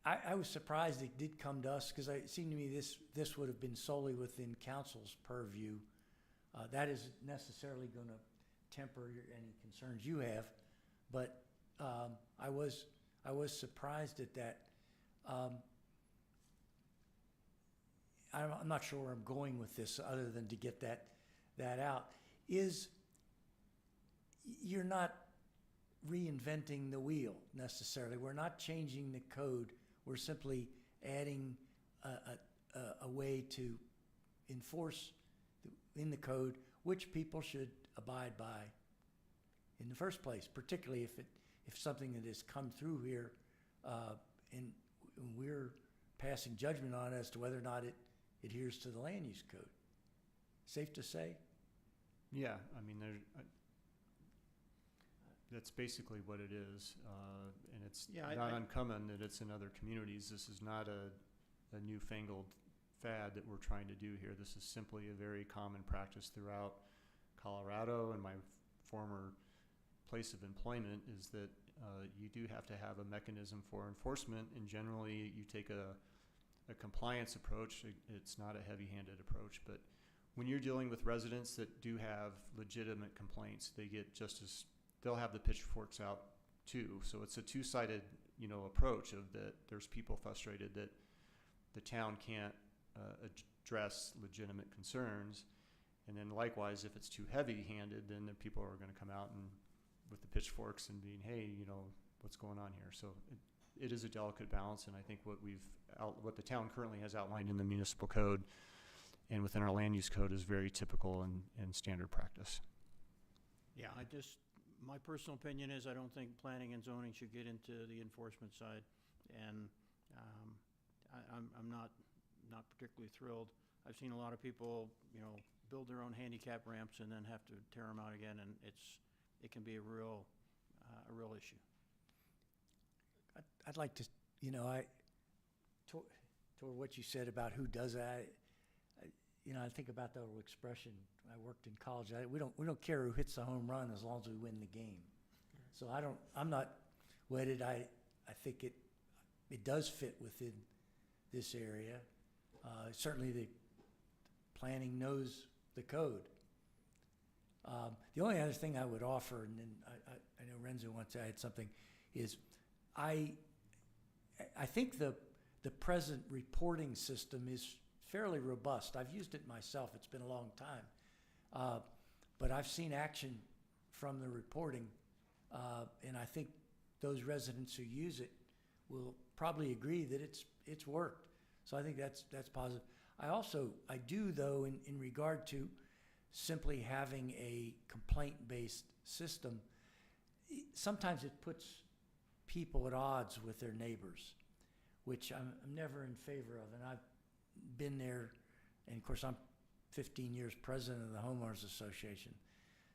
I was surprised it did come to us because it seemed to me this would have been solely within council's purview. That isn't necessarily going to temper any concerns you have, but I was surprised at that. I'm not sure where I'm going with this other than to get that out. You're not reinventing the wheel necessarily. We're not changing the code. We're simply adding a way to enforce in the code which people should abide by in the first place, particularly if something that has come through here and we're passing judgment on as to whether or not it adheres to the land use code. Safe to say? Yeah, I mean, that's basically what it is, and it's not uncommon that it's in other communities. This is not a newfangled fad that we're trying to do here. This is simply a very common practice throughout Colorado, and my former place of employment is that you do have to have a mechanism for enforcement, and generally you take a compliance approach. It's not a heavy-handed approach, but when you're dealing with residents that do have legitimate complaints, they'll have the pitchforks out too. So it's a two-sided, approach of that there's people frustrated that the town can't address legitimate concerns. And then likewise, if it's too heavy-handed, then the people are going to come out and with the pitchforks and being, hey, what's going on here? So it is a delicate balance, and I think what the town currently has outlined in the municipal code and within our land use code is very typical and standard practice. Yeah, my personal opinion is I don't think planning and zoning should get into the enforcement side, and I'm not particularly thrilled. I've seen a lot of people, build their own handicap ramps and then have to tear them out again, and it can be a real issue. I'd like to, toward what you said about who does that, I think about the old expression. I worked in college. We don't care who hits the home run as long as we win the game. So I'm not wedded. I think it does fit within this area. Certainly the planning knows the code. The only other thing I would offer, and then I know Renzo wants to add something, is I think the present reporting system is fairly robust. I've used it myself. It's been a long time. But I've seen action from the reporting, and I think those residents who use it will probably agree that it's worked. So I think that's positive. I do though, in regard to simply having a complaint-based system, sometimes it puts people at odds with their neighbors, which I'm never in favor of. And I've been there, and of course I'm 15 years president of the Homeowners Association.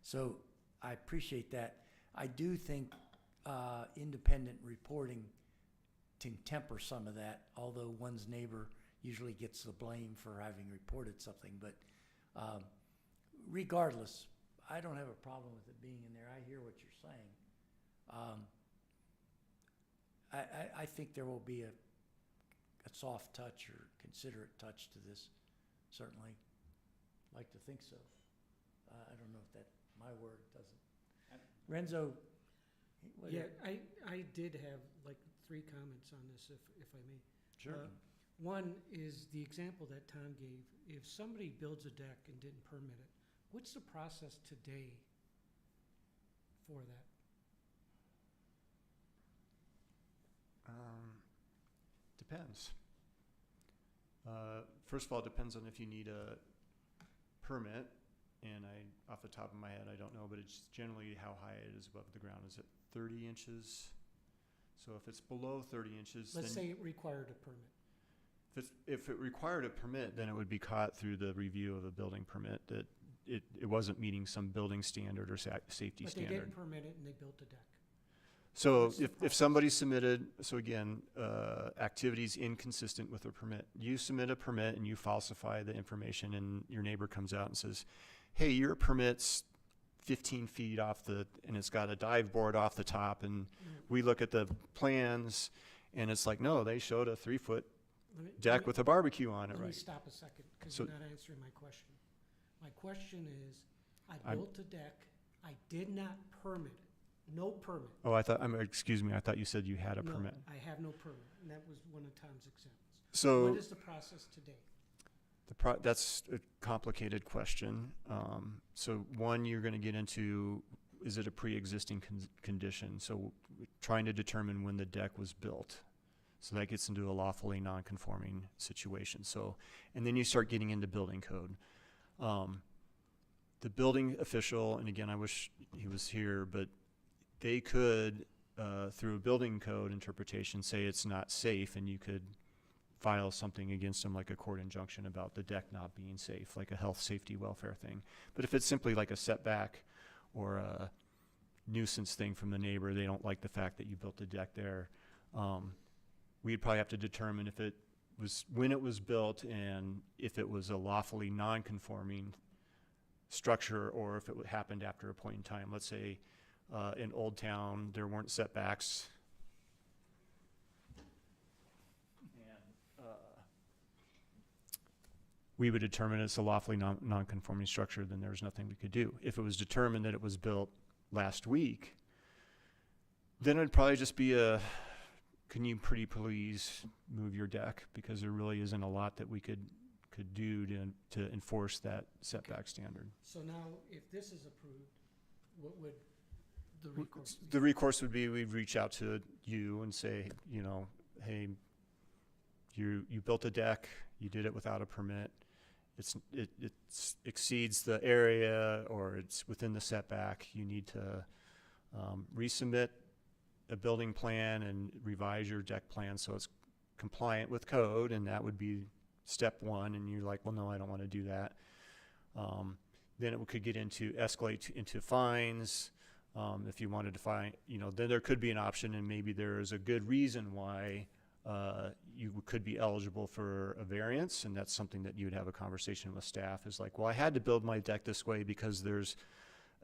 So I appreciate that. I do think independent reporting can temper some of that, although one's neighbor usually gets the blame for having reported something. But regardless, I don't have a problem with it being in there. I hear what you're saying. I think there will be a soft touch or considerate touch to this, certainly. Like to think so. I don't know if that, my word doesn't. Renzo? Yeah, I did have like 3 comments on this, if I may. Sure. One is the example that Tom gave. If somebody builds a deck and didn't permit it, what's the process today for that? Depends. First of all, it depends on if you need a permit, and off the top of my head, I don't know, but it's generally how high it is above the ground. Is it 30 inches? So if it's below 30 inches, Let's then say it required a permit. if it required a permit, then it would be caught through the review of a building permit that it wasn't meeting some building standard or safety But they standard. didn't permit it and they built a deck. So What's the if process? somebody submitted, so again, activities inconsistent with a permit, you submit a permit and you falsify the information, and your neighbor comes out and says, hey, your permit's 15 feet off and it's got a dive board off the top, and we look at the plans and it's like, no, they showed a 3-foot deck with a barbecue on it, Let me right? stop a second, because So- you're not answering my question. My question is, I I'm- built a deck, I did not permit it, no permit. Oh, excuse me, I thought you said you had a permit. No, I have no permit, and that was one of Tom's examples. So What is the process today? that's a complicated question. So one, you're going to get into, is it a pre-existing condition? So trying to determine when the deck was built. So that gets into a lawfully non-conforming situation. So, and then you start getting into building code. The building official, and again, I wish he was here, but they could, through a building code interpretation, say it's not safe, and you could file something against them, like a court injunction about the deck not being safe, like a health, safety, welfare thing. But if it's simply like a setback or a nuisance thing from the neighbor, they don't like the fact that you built the deck there, we'd probably have to determine if it was, when it was built, and if it was a lawfully non-conforming structure, or if it happened after a point in time. Let's say in Old Town, there weren't setbacks. We would determine it's a lawfully non-conforming structure, then there's nothing we could do. If it was determined that it was built last week, then it'd probably just be can you pretty please move your deck? Because there really isn't a lot that we could do to enforce that setback standard. So now, if this is approved, what would the recourse be? The recourse would be, we'd reach out to you and say, hey, you built a deck, you did it without a permit, it exceeds the area, or it's within the setback, you need to resubmit a building plan and revise your deck plan so it's compliant with code, and that would be step 1. And you're like, well, no, I don't want to do that. Then it could get escalate into fines, If you wanted to find, then there could be an option, and maybe there is a good reason why you could be eligible for a variance, and that's something that you would have a conversation with staff, is like, well, I had to build my deck this way because there's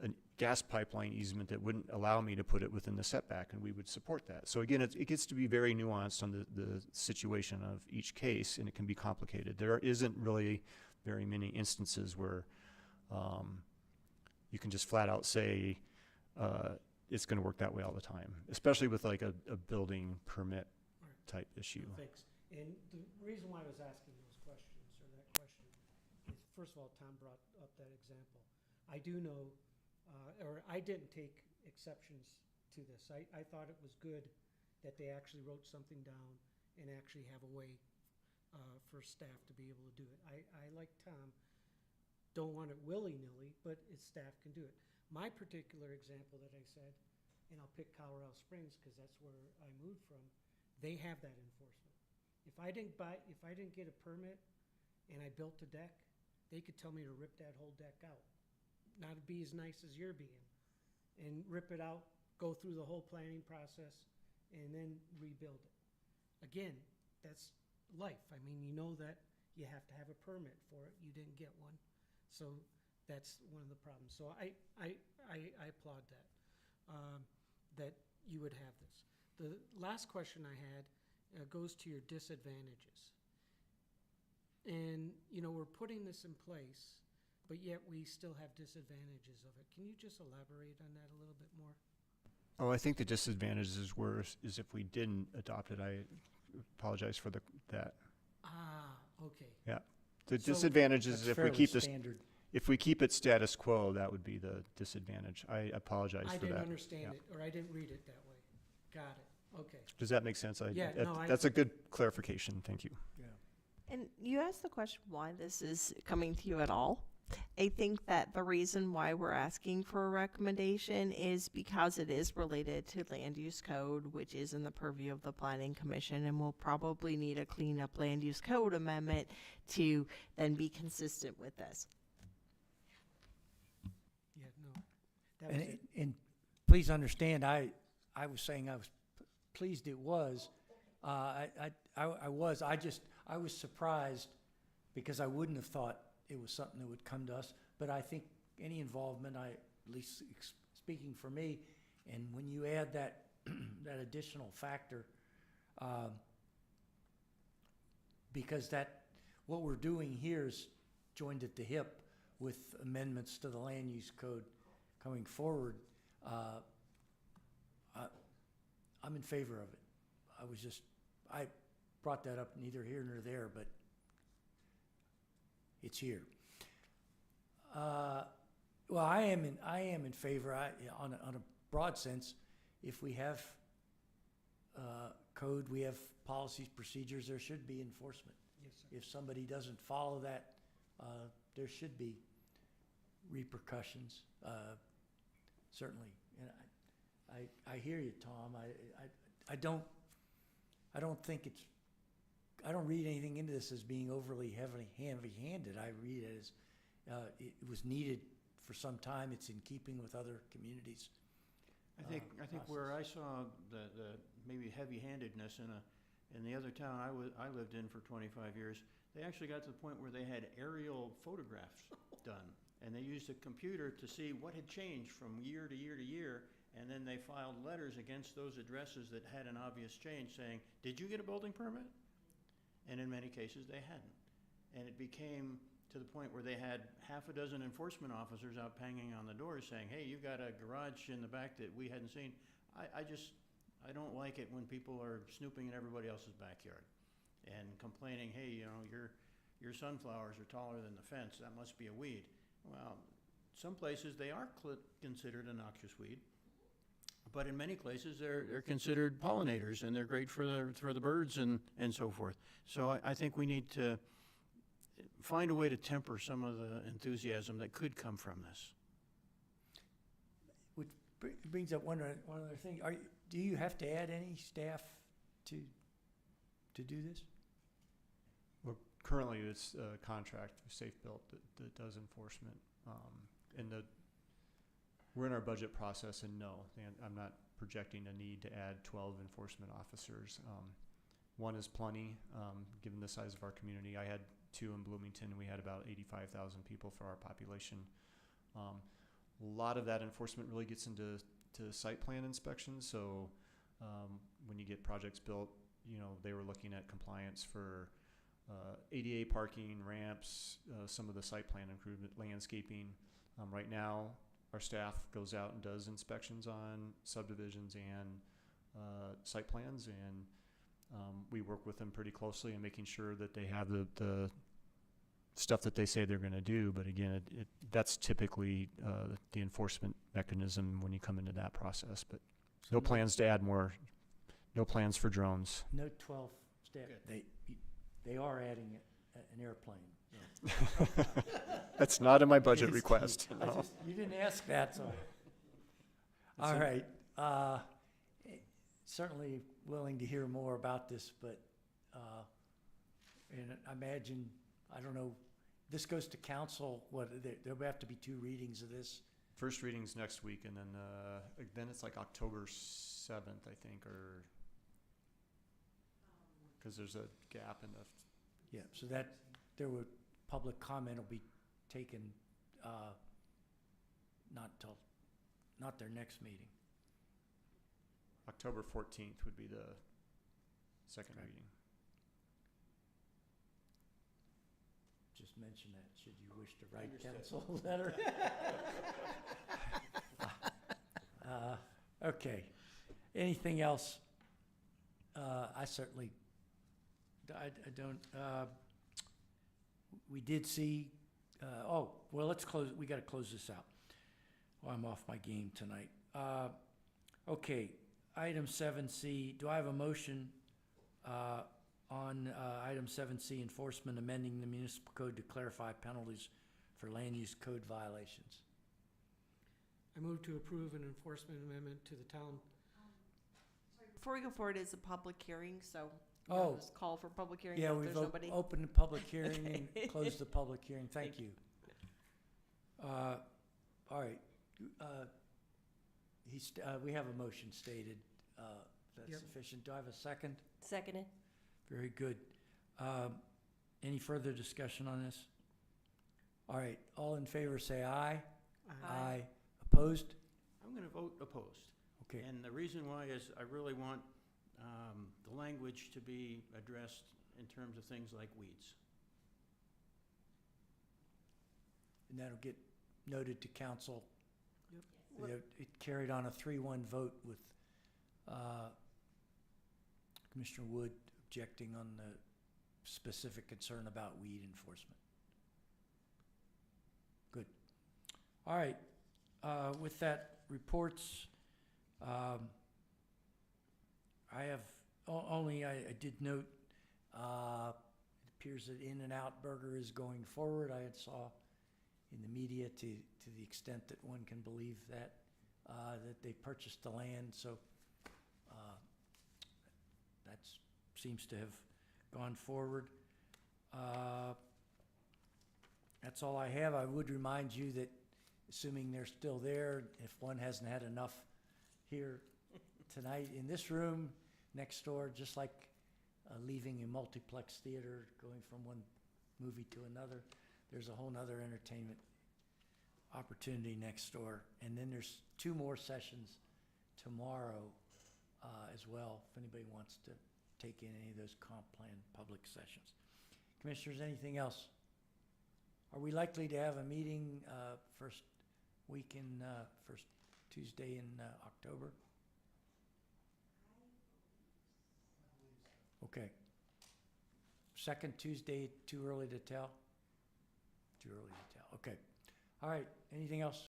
a gas pipeline easement that wouldn't allow me to put it within the setback, and we would support that. So again, it gets to be very nuanced on the situation of each case, and it can be complicated. There isn't really very many instances where you can just flat out say it's going to work that way all the time, especially with like a building permit type issue. Thanks. And the reason why I was asking those questions, or that question, is first of all, Tom brought up that example. I do know, or I didn't take exceptions to this. I thought it was good that they actually wrote something down and actually have a way for staff to be able to do it. I like Tom, don't want it willy-nilly, but staff can do it. My particular example that I said, and I'll pick Colorado Springs because that's where I moved from, they have that enforcement. If I didn't get a permit and I built a deck, they could tell me to rip that whole deck out. Not to be as nice as you're being, and rip it out, go through the whole planning process, and then rebuild it. Again, that's life. I mean, you know that you have to have a permit for it. You didn't get one. So that's one of the problems. So I applaud that, that you would have this. The last question I had goes to your disadvantages. And, we're putting this in place, but yet we still have disadvantages of it. Can you just elaborate on that a little bit more? Oh, I think the disadvantages is if we didn't adopt it. I apologize for that. Ah, okay. Yeah. The So- disadvantage is That's if we fairly keep this, standard. if we keep it status quo, that would be the disadvantage. I apologize I for didn't that. understand Yeah. it, or I didn't read it that way. Got it. Okay. Does that make sense? Yeah, no, That's a good clarification. Thank you. And you asked the question why this is coming to you at all. I think that the reason why we're asking for a recommendation is because it is related to land use code, which is in the purview of the planning commission, and we'll probably need a cleanup land use code amendment to then be consistent with this. Yeah, no. That was And, it. and please understand, I was saying I was pleased it was. I was surprised because I wouldn't have thought it was something that would come to us. But I think any involvement, at least speaking for me, and when you add that that additional factor, because what we're doing here is joined at the hip with amendments to the land use code coming forward. I'm in favor of it. I brought that up neither here nor there, but it's here. Well, I am in favor. On a broad sense, if we have code, we have policies, procedures, there should be enforcement. Yes, sir. If somebody doesn't follow that, there should be repercussions, certainly. And I hear you, Tom. I don't think I don't read anything into this as being overly heavy-handed. I read it as it was needed for some time. It's in keeping with other communities. I think where I saw the maybe heavy-handedness in the other town I lived in for 25 years, they actually got to the point where they had aerial photographs done, and they used a computer to see what had changed from year to year to year, and then they filed letters against those addresses that had an obvious change saying, did you get a building permit? And in many cases, they hadn't. And it became to the point where they had half a dozen enforcement officers out banging on the doors saying, hey, you've got a garage in the back that we hadn't seen. I don't like it when people are snooping in everybody else's backyard and complaining, hey, your sunflowers are taller than the fence, that must be a weed. Well, some places they are considered a noxious weed, but in many places they're considered pollinators, and they're great for the birds and so forth. So I think we need to find a way to temper some of the enthusiasm that could come from this. Which brings up one other thing. Do you have to add any staff to do this? Well, currently it's a contract with Safe Built that does enforcement. And We're in our budget process, and no, and I'm not projecting a need to add 12 enforcement officers. One is plenty, given the size of our community. I had 2 in Bloomington, and we had about 85,000 people for our population. A lot of that enforcement really gets into site plan inspections. So when you get projects built, you know, they were looking at compliance for ADA parking, ramps, some of the site plan improvement, landscaping. Right now, our staff goes out and does inspections on subdivisions and site plans, and we work with them pretty closely in making sure that they have the stuff that they say they're going to do. But again, that's typically the enforcement mechanism when you come into that process. But no plans to add more, no plans for drones. No 12 staff. They are adding an airplane. That's not in my budget It's request. cute. No. You didn't ask that, so. That's All it. right. Certainly willing to hear more about this, but, and I imagine, I don't know, this goes to council, there'll have to be 2 readings of this? First reading's next week, and then it's like October 7th, I think, or because there's a gap in the. Yeah, so that, public comment will be taken, not their next meeting. October 14th would be the second Okay. reading. Just mention that, should you wish to write council a letter. Okay. Anything else? I certainly, I don't, we did see, well, let's close, we gotta close this out. Oh, I'm off my game tonight. Okay, item 7C, do I have a motion on item 7C, enforcement, amending the municipal code to clarify penalties for land use code violations? I move to approve an enforcement amendment to the town. Before we go forward, it's a public hearing, so Oh. just call for public hearing Yeah, if we've there's nobody. opened the public hearing and Okay. closed the public hearing. Thank you. All right. We have a motion stated. That's Yep. sufficient. Do I have a second? Seconded. Very good. Any further discussion on this? All right. All in favor, say aye. Aye. Opposed? I'm going to vote opposed. Okay. And the reason why is I really want the language to be addressed in terms of things like weeds. And that'll get noted to council. Yep. It carried on a 3-1 vote with Commissioner Wood objecting on the specific concern about weed enforcement. Good. All right. With that, reports. I have I did note, it appears that In-N-Out Burger is going forward. I had saw in the media to the extent that one can believe that, that they purchased the land. So that seems to have gone forward. That's all I have. I would remind you that, assuming they're still there, if one hasn't had enough here tonight in this room, next door, just like leaving a multiplex theater, going from one movie to another, there's a whole nother entertainment opportunity next door. And then there's 2 more sessions tomorrow as well, if anybody wants to take in any of those comp plan public sessions. Commissioners, anything else? Are we likely to have a meeting first Tuesday in October? Okay. Second Tuesday, too early to tell? Too early to tell, okay. All right, anything else?